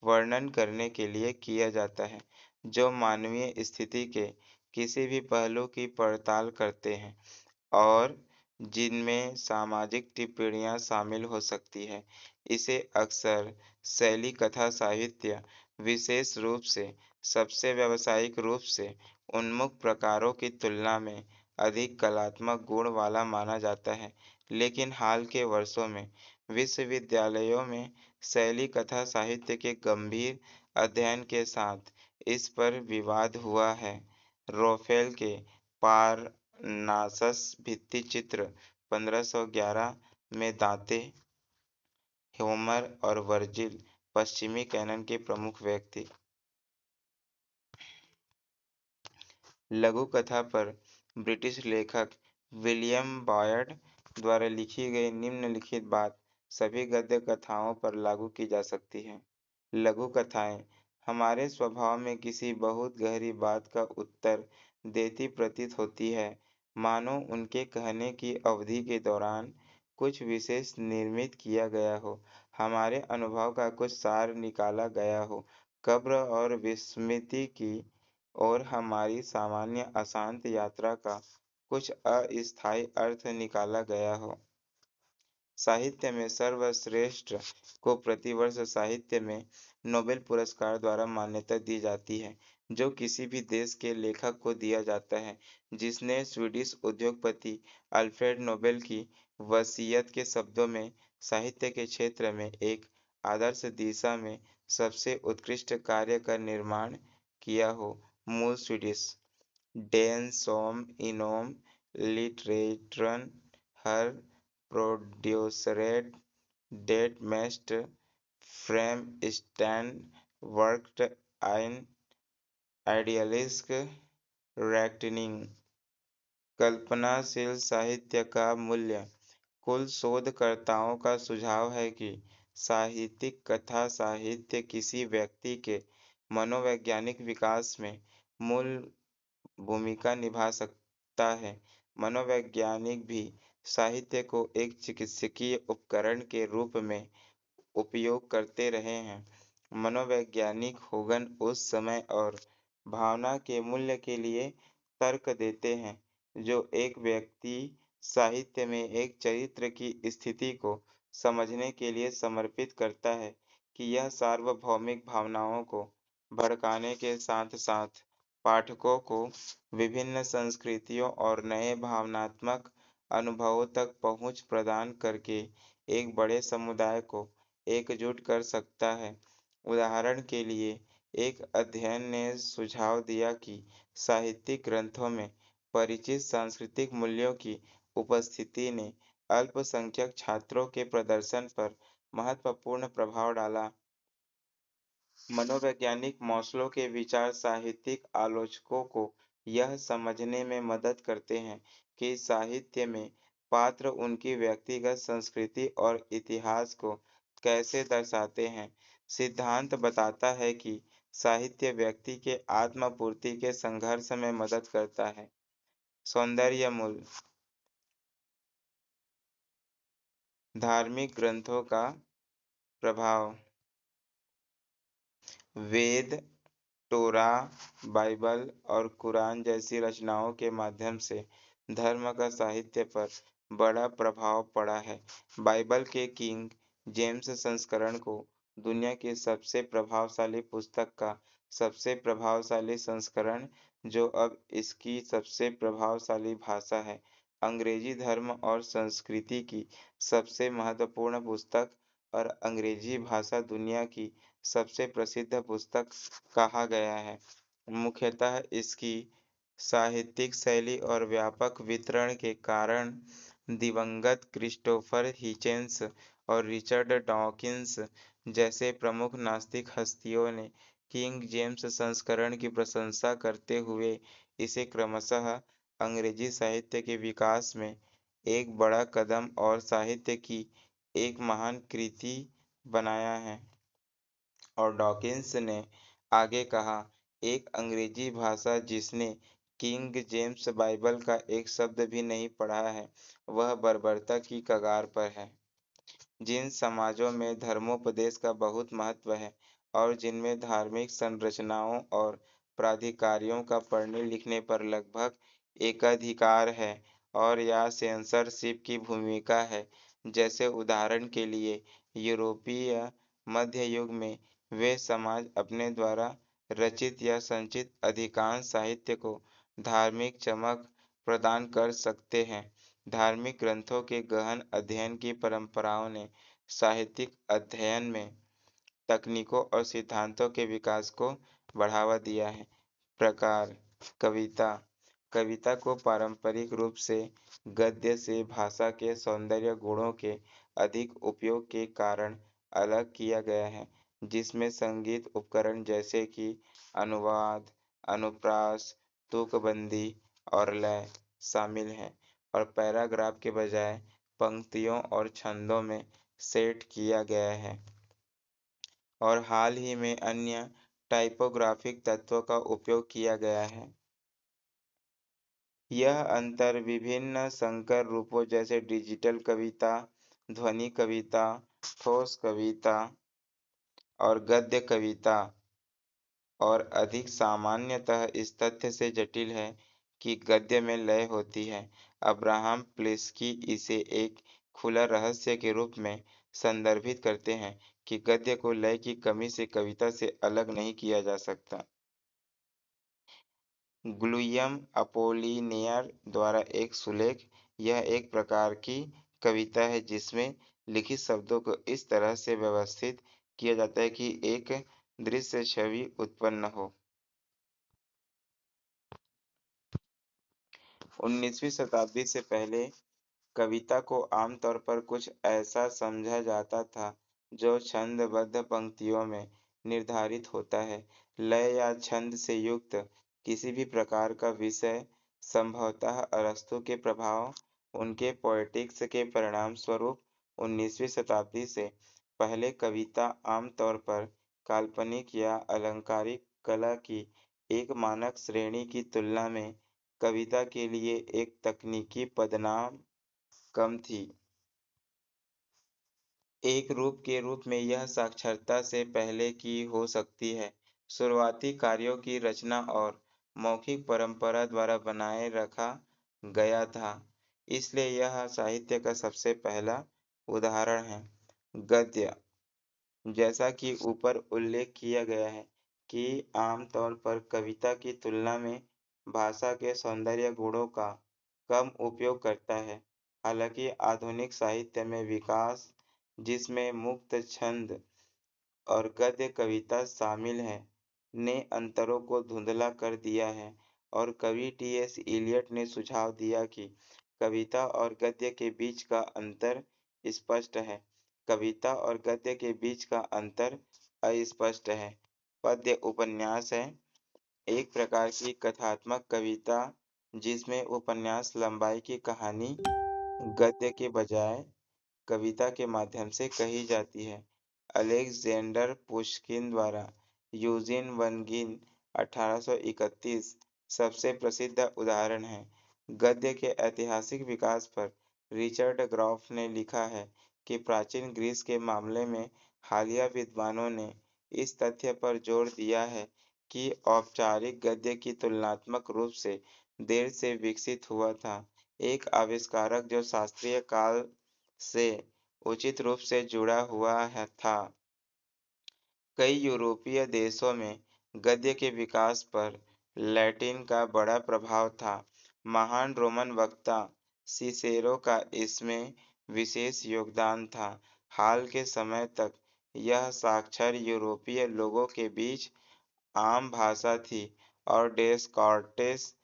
Speaker 1: वर्णन करने के लिए किया जाता है जो मानवीय स्थिति के किसी भी पहलू की पड़ताल करते हैं और जिनमें सामाजिक टिप्पणियाँ शामिल हो सकती हैं। इसे अक्सर शैली कथा साहित्य, विशेष रूप से सबसे व्यावसायिक रूप से उन्मुख प्रकारों की तुलना में अधिक कलात्मक गुण वाला माना जाता है। लेकिन हाल के वर्षों में विश्वविद्यालयों में शैली कथा साहित्य के गंभीर अध्ययन के साथ इस पर विवाद हुआ है। राफेल के पारनासस भित्तिचित्र 1511 में दांते, होमर और वर्जिल पश्चिमी कैनन के प्रमुख व्यक्ति। लघु कथा पर ब्रिटिश लेखक विलियम बॉयड द्वारा लिखी गई निम्नलिखित बात सभी गद्य कथाओं पर लागू की जा सकती है। लघु कथाएं हमारे स्वभाव में किसी बहुत गहरी बात का उत्तर देती प्रतीत होती है, मानो उनके कहने की अवधि के दौरान कुछ विशेष निर्मित किया गया हो, हमारे अनुभव का कुछ सार निकाला गया हो, कब्र और विस्मृति की और हमारी सामान्य अशांत यात्रा का कुछ अस्थायी अर्थ निकाला गया हो। साहित्य में सर्वश्रेष्ठ को प्रतिवर्ष साहित्य में नोबेल पुरस्कार द्वारा मान्यता दी जाती है, जो किसी भी देश के लेखक को दिया जाता है जिसने स्वीडिश उद्योगपति अल्फ्रेड नोबेल की वसीयत के शब्दों में साहित्य के क्षेत्र में एक आदर्श दिशा में सबसे उत्कृष्ट कार्य का निर्माण किया हो। मूल Swedish Den som inom litteraturen har producerat det mest framstående verket en idealisk riktning। कल्पनाशील साहित्य का मूल्य कुल शोधकर्ताओं का सुझाव है कि साहित्यिक कथा साहित्य किसी व्यक्ति के मनोवैज्ञानिक विकास में मूल भूमिका निभा सकता है। मनोवैज्ञानिक भी साहित्य को एक चिकित्सकीय उपकरण के रूप में उपयोग करते रहे हैं। मनोवैज्ञानिक होगन उस समय और भावना के मूल्य के लिए तर्क देते हैं जो एक व्यक्ति साहित्य में एक चरित्र की स्थिति को समझने के लिए समर्पित करता है कि यह सार्वभौमिक भावनाओं को भड़काने के साथ-साथ पाठकों को विभिन्न संस्कृतियों और नए भावनात्मक अनुभवों तक पहुँच प्रदान करके एक बड़े समुदाय को एकजुट कर सकता है। उदाहरण के लिए, एक अध्ययन ने सुझाव दिया कि साहित्यिक ग्रंथों में परिचित सांस्कृतिक मूल्यों की उपस्थिति ने अल्पसंख्यक छात्रों के प्रदर्शन पर महत्वपूर्ण प्रभाव डाला। मनोवैज्ञानिक मास्लो के विचार साहित्यिक आलोचकों को यह समझने में मदद करते हैं कि साहित्य में पात्र उनकी व्यक्तिगत संस्कृति और इतिहास को कैसे दर्शाते हैं। सिद्धांत बताता है कि साहित्य व्यक्ति के आत्म-पूर्ति के संघर्ष में मदद करता है। सौंदर्य मूल्य, धार्मिक ग्रंथों का प्रभाव, वेद, टोरा, बाइबल और कुरान जैसी रचनाओं के माध्यम से धर्म का साहित्य पर बड़ा प्रभाव पड़ा है। बाइबल के किंग जेम्स संस्करण को दुनिया की सबसे प्रभावशाली पुस्तक का सबसे प्रभावशाली संस्करण, जो अब इसकी सबसे प्रभावशाली भाषा है, अंग्रेजी धर्म और संस्कृति की सबसे महत्वपूर्ण पुस्तक और अंग्रेजी भाषा दुनिया की सबसे प्रसिद्ध पुस्तक कहा गया है। मुख्यतः इसकी साहित्यिक शैली और व्यापक वितरण के कारण दिवंगत क्रिस्टोफर हिचेन्स और रिचर्ड डॉकिन्स जैसे प्रमुख नास्तिक हस्तियों ने किंग जेम्स संस्करण की प्रशंसा करते हुए इसे क्रमशः अंग्रेजी साहित्य के विकास में एक बड़ा कदम और साहित्य की एक महान कृति बनाया है। और डॉकिन्स ने आगे कहा, एक अंग्रेजी भाषा जिसने किंग जेम्स बाइबल का एक शब्द भी नहीं पढ़ा है, वह बर्बरता की कगार पर है। जिन समाजों में धर्मोपदेश का बहुत महत्व है और जिनमें धार्मिक संरचनाओं और प्राधिकारियों का पढ़ने-लिखने पर लगभग एकाधिकार है और या सेंसरशिप की भूमिका है, जैसे उदाहरण के लिए यूरोपीय मध्य युग में, वे समाज अपने द्वारा रचित या संचित अधिकांश साहित्य को धार्मिक चमक प्रदान कर सकते हैं। धार्मिक ग्रंथों के गहन अध्ययन की परंपराओं ने साहित्यिक अध्ययन में तकनीकों और सिद्धांतों के विकास को बढ़ावा दिया है। प्रकार, कविता, कविता को पारंपरिक रूप से गद्य से भाषा के सौंदर्य गुणों के अधिक उपयोग के कारण अलग किया गया है, जिसमें संगीत उपकरण जैसे कि अनुवाद, अनुप्रास, तुकबंदी और लय शामिल हैं और पैराग्राफ के बजाय पंक्तियों और छंदों में सेट किया गया है। और हाल ही में अन्य टाइपोग्राफिक तत्वों का उपयोग किया गया है। यह अंतर विभिन्न संकर रूपों जैसे डिजिटल कविता, ध्वनि कविता, ठोस कविता और गद्य कविता और अधिक सामान्यतः इस तथ्य से जटिल है कि गद्य में लय होती है। अब्राहम प्लिस्की इसे एक खुला रहस्य के रूप में संदर्भित करते हैं कि गद्य को लय की कमी से कविता से अलग नहीं किया जा सकता। गुइलियम अपोलिनेयर द्वारा एक सुलेख, यह एक प्रकार की कविता है जिसमें लिखित शब्दों को इस तरह से व्यवस्थित किया जाता है कि एक दृश्य छवि उत्पन्न हो। 19वीं शताब्दी से पहले कविता को आमतौर पर कुछ ऐसा समझा जाता था जो छंदबद्ध पंक्तियों में निर्धारित होता है। लय या छंद से युक्त किसी भी प्रकार का विषय, संभवतः अरस्तू के प्रभाव, उनके पोएटिक्स के परिणामस्वरूप 19वीं शताब्दी से पहले कविता आमतौर पर काल्पनिक या अलंकारिक कला की एक मानक श्रेणी की तुलना में कविता के लिए एक तकनीकी पदनाम कम थी। एक रूप के रूप में यह साक्षरता से पहले की हो सकती है। शुरुआती कार्यों की रचना और मौखिक परंपरा द्वारा बनाए रखा गया था, इसलिए यह साहित्य का सबसे पहला उदाहरण है। गद्य, जैसा कि ऊपर उल्लेख किया गया है कि आमतौर पर कविता की तुलना में भाषा के सौंदर्य गुणों का कम उपयोग करता है। हालांकि आधुनिक साहित्य में विकास, जिसमें मुक्त छंद और गद्य कविता शामिल है, ने अंतरों को धुंधला कर दिया है और कवि टी.एस. इलियट ने सुझाव दिया कि कविता और गद्य के बीच का अंतर स्पष्ट है। कविता और गद्य के बीच का अंतर अस्पष्ट है। पद्य उपन्यास है एक प्रकार की कथात्मक कविता जिसमें उपन्यास लंबाई की कहानी गद्य के बजाय कविता के माध्यम से कही जाती है। अलेक्जेंडर पुश्किन द्वारा यूजीन वनगिन 1831 सबसे प्रसिद्ध उदाहरण है। गद्य के ऐतिहासिक विकास पर रिचर्ड ग्रॉफ ने लिखा है कि प्राचीन ग्रीस के मामले में हालिया विद्वानों ने इस तथ्य पर जोर दिया है कि औपचारिक गद्य की तुलनात्मक रूप से देर से विकसित हुआ था। एक आविष्कारक जो शास्त्रीय काल से उचित रूप से जुड़ा हुआ है था। कई यूरोपीय देशों में गद्य के विकास पर लैटिन का बड़ा प्रभाव था। महान रोमन वक्ता सिसेरो का इसमें विशेष योगदान था। हाल के समय तक यह साक्षर यूरोपीय लोगों के बीच आम भाषा थी और डेस्कार्टेस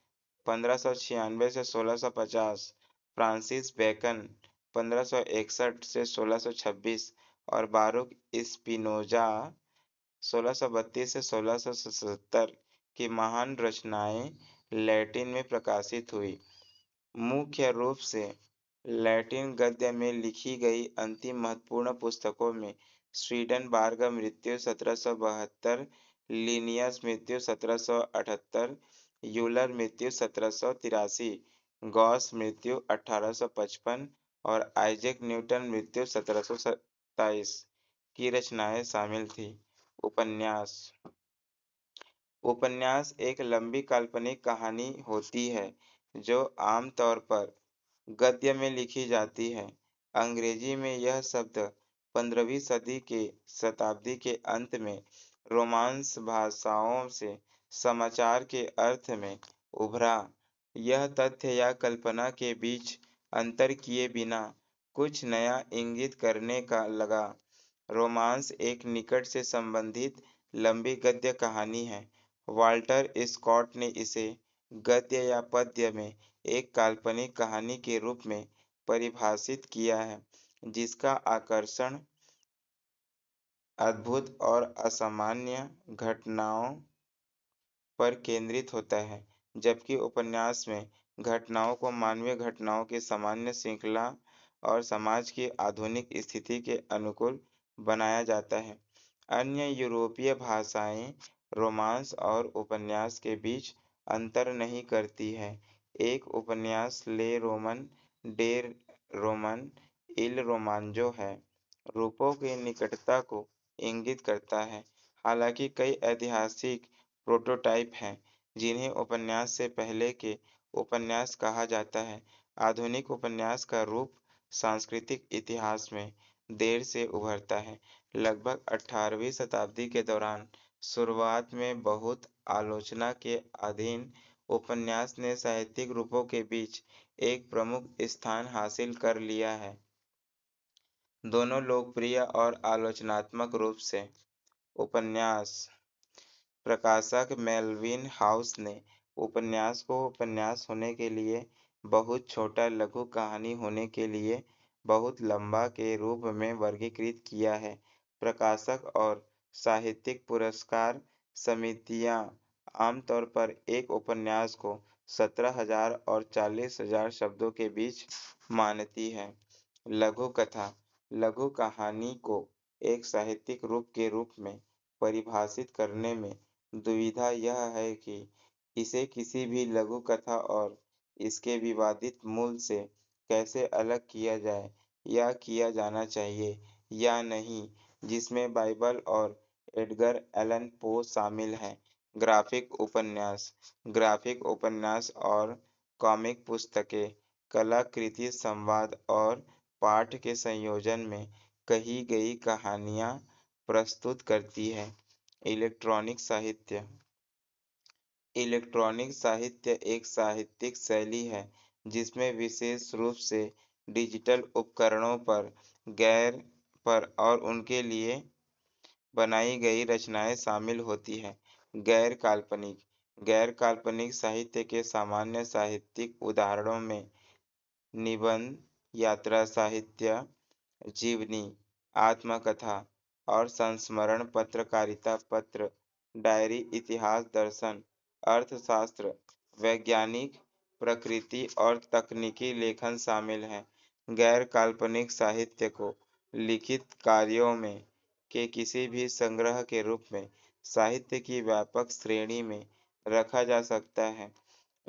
Speaker 1: 1596 से 1650, फ्रांसिस बेकन 1561 से 1626 और बारूक स्पिनोजा 1632 से 1677 की महान रचनाएं लैटिन में प्रकाशित हुई। मुख्य रूप से लैटिन गद्य में लिखी गई अंतिम महत्वपूर्ण पुस्तकों में स्वीडेनबर्ग मृत्यु 1772, लिनियस मृत्यु 1778, यूलर मृत्यु 1783, गॉस मृत्यु 1855 और आइजैक न्यूटन मृत्यु 1727 की रचनाएं शामिल थीं। उपन्यास उपन्यास एक लंबी काल्पनिक कहानी होती है जो आमतौर पर गद्य में लिखी जाती है। अंग्रेजी में यह शब्द 15वीं सदी के शताब्दी के अंत में रोमांस भाषाओं से समाचार के अर्थ में उभरा। यह तथ्य या कल्पना के बीच अंतर किए बिना कुछ नया इंगित करने का लगा। रोमांस एक निकट से संबंधित लंबी गद्य कहानी है। वाल्टर स्कॉट ने इसे गद्य या पद्य में एक काल्पनिक कहानी के रूप में परिभाषित किया है जिसका आकर्षण अद्भुत और असामान्य घटनाओं पर केंद्रित होता है, जबकि उपन्यास में घटनाओं को मानवीय घटनाओं की सामान्य श्रृंखला और समाज की आधुनिक स्थिति के अनुकूल बनाया जाता है। अन्य यूरोपीय भाषाएं रोमांस और उपन्यास के बीच अंतर नहीं करती हैं। एक उपन्यास ले रोमन, डे रोमन, इल रोमांजो है, रूपों की निकटता को इंगित करता है। हालांकि कई ऐतिहासिक प्रोटोटाइप हैं जिन्हें उपन्यास से पहले के उपन्यास कहा जाता है। आधुनिक उपन्यास का रूप सांस्कृतिक इतिहास में देर से उभरता है। लगभग 18वीं शताब्दी के दौरान शुरुआत में बहुत आलोचना के अधीन उपन्यास ने साहित्यिक रूपों के बीच एक प्रमुख स्थान हासिल कर लिया है, दोनों लोकप्रिय और आलोचनात्मक रूप से। उपन्यास प्रकाशक मेलविन हाउस ने उपन्यास को उपन्यास होने के लिए, बहुत छोटा लघु कहानी होने के लिए, बहुत लंबा के रूप में वर्गीकृत किया है। प्रकाशक और साहित्यिक पुरस्कार समितियां आमतौर पर एक उपन्यास को 17,000 और 40,000 शब्दों के बीच मानती है। लघु कथा लघु कहानी को एक साहित्यिक रूप के रूप में परिभाषित करने में दुविधा यह है कि इसे किसी भी लघु कथा और इसके विवादित मूल से कैसे अलग किया जाए या किया जाना चाहिए या नहीं, जिसमें बाइबल और एडगर एलन पो शामिल हैं। ग्राफिक उपन्यास और कॉमिक पुस्तकें कलाकृति, संवाद और पाठ के संयोजन में कही गई कहानियाँ प्रस्तुत करती है। इलेक्ट्रॉनिक साहित्य इलेक्ट्रॉनिक साहित्य एक साहित्यिक शैली है जिसमें विशेष रूप से डिजिटल उपकरणों पर गैर पर और उनके लिए बनाई गई रचनाएँ शामिल होती हैं। गैर काल्पनिक गैर काल्पनिक साहित्य के सामान्य साहित्यिक उदाहरणों में निबंध, यात्रा साहित्य, जीवनी, आत्मकथा और संस्मरण पत्रकारिता पत्र, डायरी, इतिहास, दर्शन, अर्थशास्त्र, वैज्ञानिक, प्रकृति और तकनीकी लेखन शामिल हैं। गैर काल्पनिक साहित्य को लिखित कार्यों में के किसी भी संग्रह के रूप में साहित्य की व्यापक श्रेणी में रखा जा सकता है,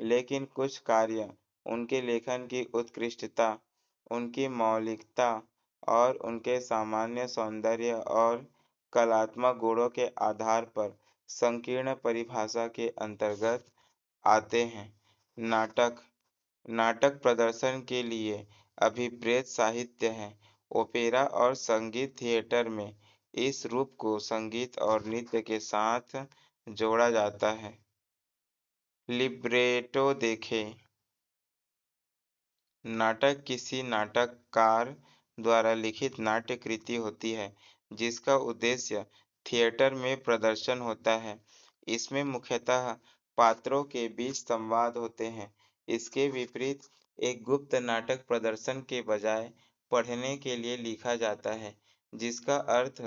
Speaker 1: लेकिन कुछ कार्य उनके लेखन की उत्कृष्टता, उनकी मौलिकता और उनके सामान्य सौंदर्य और कलात्मक गुणों के आधार पर संकीर्ण परिभाषा के अंतर्गत आते हैं। नाटक नाटक प्रदर्शन के लिए अभिप्रेत साहित्य है। ओपेरा और संगीत थिएटर में इस रूप को संगीत और नृत्य के साथ जोड़ा जाता है। लिब्रेटो देखें। नाटक किसी नाटककार द्वारा लिखित नाट्य कृति होती है, जिसका उद्देश्य थिएटर में प्रदर्शन होता है। इसमें मुख्यतः पात्रों के बीच संवाद होते हैं। इसके विपरीत एक गुप्त नाटक प्रदर्शन के बजाय पढ़ने के लिए लिखा जाता है, जिसका अर्थ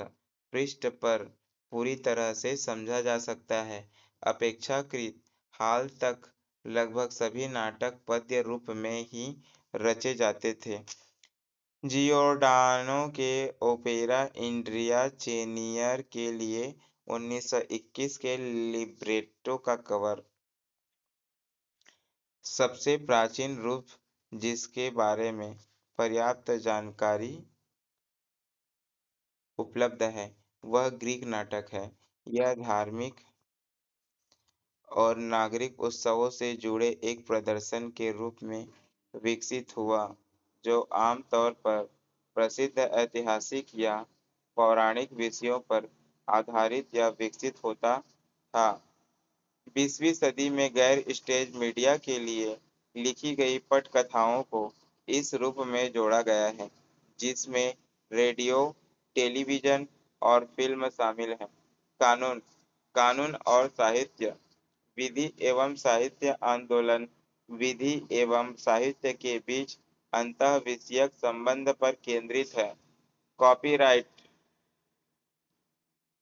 Speaker 1: पृष्ठ पर पूरी तरह से समझा जा सकता है। अपेक्षाकृत हाल तक लगभग सभी नाटक पद्य रूप में ही रचे जाते थे। जियोर्डानो के ओपेरा इंड्रिया चेनियर के लिए 1921 के लिब्रेटो का कवर सबसे प्राचीन रूप जिसके बारे में पर्याप्त जानकारी उपलब्ध है, वह ग्रीक नाटक है। यह धार्मिक और नागरिक उत्सवों से जुड़े एक प्रदर्शन के रूप में विकसित हुआ, जो आम तौर पर प्रसिद्ध ऐतिहासिक या पौराणिक विषयों पर आधारित या विकसित होता था। 20वीं सदी में गैर-स्टेज मीडिया के लिए लिखी गई पटकथाओं को इस रूप में जोड़ा गया है, जिसमें रेडियो, टेलीविज़न और फ़िल्म शामिल हैं। कानून कानून और साहित्य विधि एवं साहित्य आंदोलन विधि एवं साहित्य के बीच अंतःविषयक संबंध पर केंद्रित है। कॉपीराइट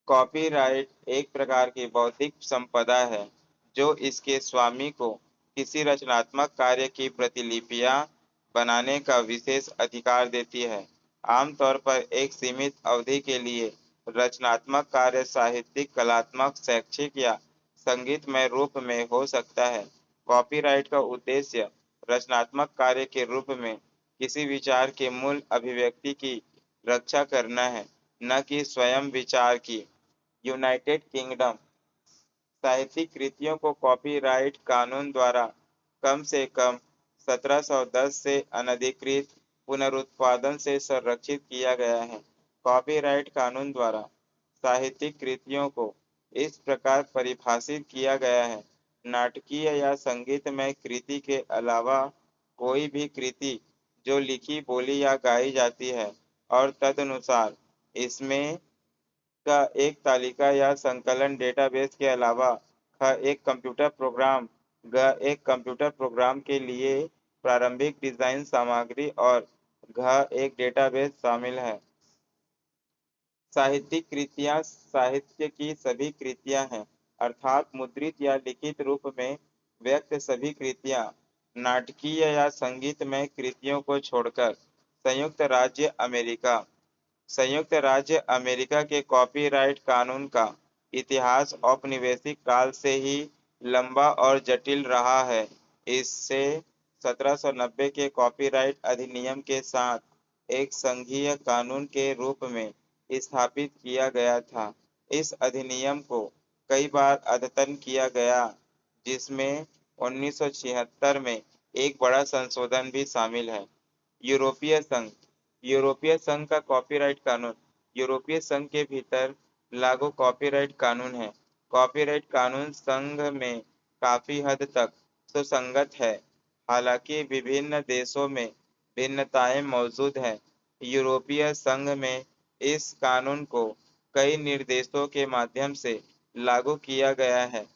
Speaker 1: कॉपीराइट एक प्रकार की बौद्धिक संपदा है, जो इसके स्वामी को किसी रचनात्मक कार्य की प्रतिलिपियां बनाने का विशेष अधिकार देती है। आमतौर पर एक सीमित अवधि के लिए रचनात्मक कार्य साहित्यिक, कलात्मक, शैक्षिक या संगीतमय रूप में हो सकता है। कॉपीराइट का उद्देश्य रचनात्मक कार्य के रूप में किसी विचार के मूल अभिव्यक्ति की रक्षा करना है, न कि स्वयं विचार की। यूनाइटेड किंगडम साहित्यिक कृतियों को कॉपीराइट कानून द्वारा कम से कम 1710 से अनधिकृत पुनरुत्पादन से संरक्षित किया गया है। कॉपीराइट कानून द्वारा साहित्यिक कृतियों को इस प्रकार परिभाषित किया गया है: नाटकीय या संगीतमय कृति के अलावा कोई भी कृति जो लिखी, बोली या गाई जाती है और तदनुसार इसमें का एक तालिका या संकलन डेटाबेस के अलावा ख एक कंप्यूटर प्रोग्राम ग एक कंप्यूटर प्रोग्राम के लिए प्रारंभिक डिजाइन सामग्री और घ एक डेटाबेस शामिल है। साहित्यिक कृतियां साहित्य की सभी कृतियां हैं, अर्थात मुद्रित या लिखित रूप में व्यक्त सभी कृतियां। नाटकीय या संगीतमय कृतियों को छोड़कर संयुक्त राज्य अमेरिका के कॉपीराइट कानून का इतिहास औपनिवेशिक काल से ही लंबा और जटिल रहा है। इसे 1790 के कॉपीराइट अधिनियम के साथ एक संघीय कानून के रूप में स्थापित किया गया था। इस अधिनियम को कई बार अद्यतन किया गया, जिसमें 1976 में एक बड़ा संशोधन भी शामिल है। यूरोपीय संघ यूरोपीय संघ का कॉपीराइट कानून यूरोपीय संघ के भीतर लागू कॉपीराइट कानून है। कॉपीराइट कानून संघ में काफी हद तक सुसंगत है, हालांकि विभिन्न देशों में भिन्नताएं मौजूद हैं। यूरोपीय संघ में इस कानून को कई निर्देशों के माध्यम से लागू किया गया है,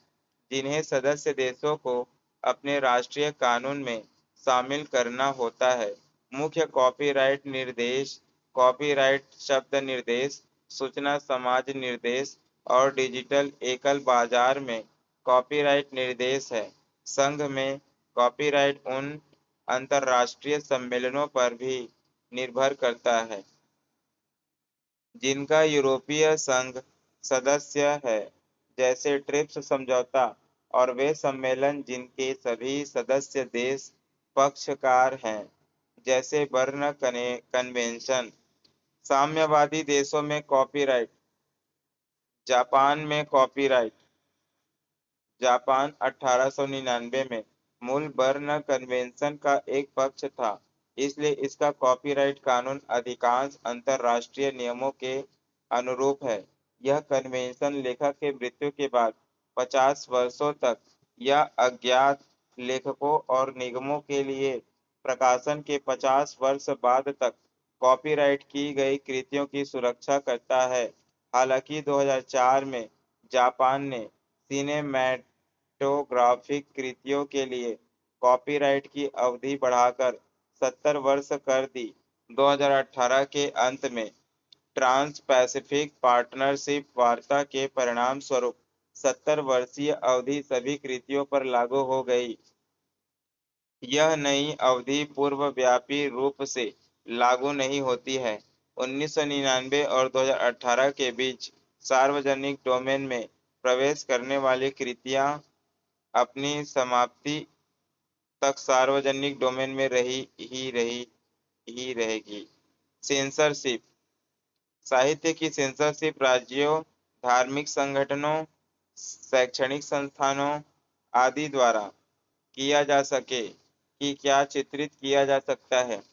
Speaker 1: जिन्हें सदस्य देशों को अपने राष्ट्रीय कानून में शामिल करना होता है। मुख्य कॉपीराइट निर्देश कॉपीराइट शब्द निर्देश, सूचना समाज निर्देश और डिजिटल एकल बाजार में कॉपीराइट निर्देश है। संघ में कॉपीराइट उन अंतर्राष्ट्रीय सम्मेलनों पर भी निर्भर करता है जिनका यूरोपीय संघ सदस्य है, जैसे ट्रिप्स समझौता, और वे सम्मेलन जिनके सभी सदस्य देश पक्षकार हैं, जैसे बर्न कन्वेंशन। साम्यवादी देशों में कॉपीराइट जापान में कॉपीराइट जापान 1899 में मूल बर्न कन्वेंशन का एक पक्ष था, इसलिए इसका कॉपीराइट कानून अधिकांश अंतर्राष्ट्रीय नियमों के अनुरूप है। यह कन्वेंशन लेखक के मृत्यु के बाद 50 वर्षों तक या अज्ञात लेखकों और निगमों के लिए प्रकाशन के 50 वर्ष बाद तक कॉपीराइट की गई कृतियों की सुरक्षा करता है। हालांकि 2004 में जापान ने सिनेमैटोग्राफिक कृतियों के लिए कॉपीराइट की अवधि बढ़ाकर 70 वर्ष कर दी। 2018 के अंत में ट्रांस पैसिफिक पार्टनरशिप वार्ता के परिणाम स्वरूप 70 वर्षीय अवधि सभी कृतियों पर लागू हो गई। यह नई अवधि पूर्वव्यापी रूप से लागू नहीं होती है। 1999 और 2018 के बीच सार्वजनिक डोमेन में प्रवेश करने वाली कृतियां अपनी समाप्ति तक सार्वजनिक डोमेन में रहेगी। सेंसरशिप साहित्य की सेंसरशिप राज्यों, धार्मिक संगठनों, शैक्षणिक संस्थानों आदि द्वारा किया जा सके कि क्या चित्रित किया जा सकता है,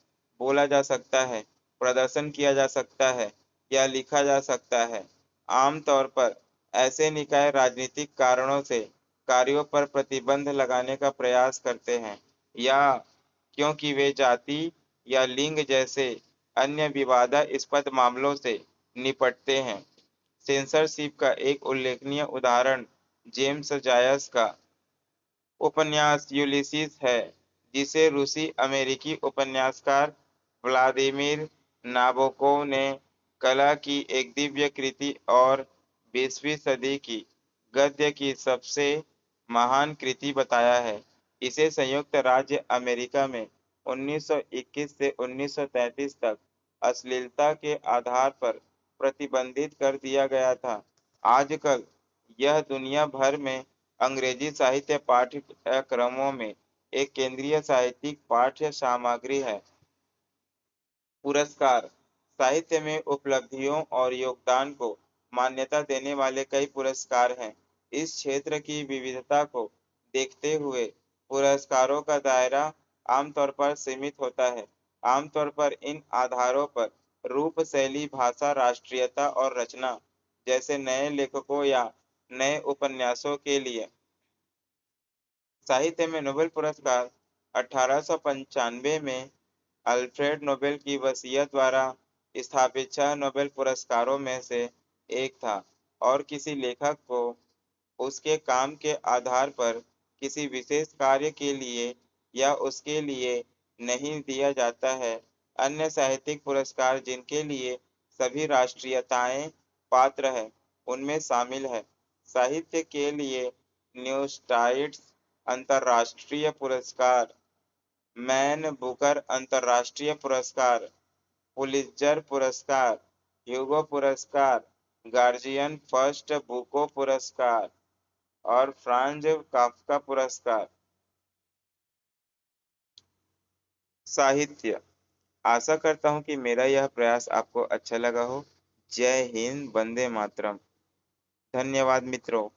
Speaker 1: बोला जा सकता है, प्रदर्शन किया जा सकता है या लिखा जा सकता है। आमतौर पर ऐसे निकाय राजनीतिक कारणों से कार्यों पर प्रतिबंध लगाने का प्रयास करते हैं, या क्योंकि वे जाति या लिंग जैसे अन्य विवादास्पद मामलों से निपटते हैं। सेंसरशिप का एक उल्लेखनीय उदाहरण जेम्स जायस का उपन्यास यूलिसीज है, जिसे रूसी अमेरिकी उपन्यासकार व्लादिमीर नाबोकोव ने कला की एक दिव्य कृति और 20वीं सदी की गद्य की सबसे महान कृति बताया है। इसे संयुक्त राज्य अमेरिका में 1921 से 1933 तक अश्लीलता के आधार पर प्रतिबंधित कर दिया गया था। आजकल यह दुनिया भर में अंग्रेजी साहित्य पाठ्यक्रमों में एक केंद्रीय साहित्यिक पाठ्य सामग्री है। पुरस्कार साहित्य में उपलब्धियों और योगदान को मान्यता देने वाले कई पुरस्कार हैं। इस क्षेत्र की विविधता को देखते हुए पुरस्कारों का दायरा आमतौर पर सीमित होता है। आमतौर पर इन आधारों पर रूप, शैली, भाषा, राष्ट्रीयता और रचना जैसे नए लेखकों या नए उपन्यासों के लिए। साहित्य में नोबेल पुरस्कार 1895 में अल्फ्रेड नोबेल की वसीयत द्वारा स्थापित 6 नोबेल पुरस्कारों में से एक था और किसी लेखक को उसके काम के आधार पर किसी विशेष कार्य के लिए या उसके लिए नहीं दिया जाता है। अन्य साहित्यिक पुरस्कार जिनके लिए सभी राष्ट्रीयताएं पात्र है, उनमें शामिल है साहित्य के लिए न्यूस्टाइट्स अंतर्राष्ट्रीय पुरस्कार, मैन बुकर अंतर्राष्ट्रीय पुरस्कार, पुलित्जर पुरस्कार, ह्यूगो पुरस्कार, गार्जियन फर्स्ट बुको पुरस्कार और फ्रांज काफ्का पुरस्कार। साहित्य। आशा करता हूँ कि मेरा यह प्रयास आपको अच्छा लगा हो। जय हिंद, वंदे मातरम। धन्यवाद मित्रों।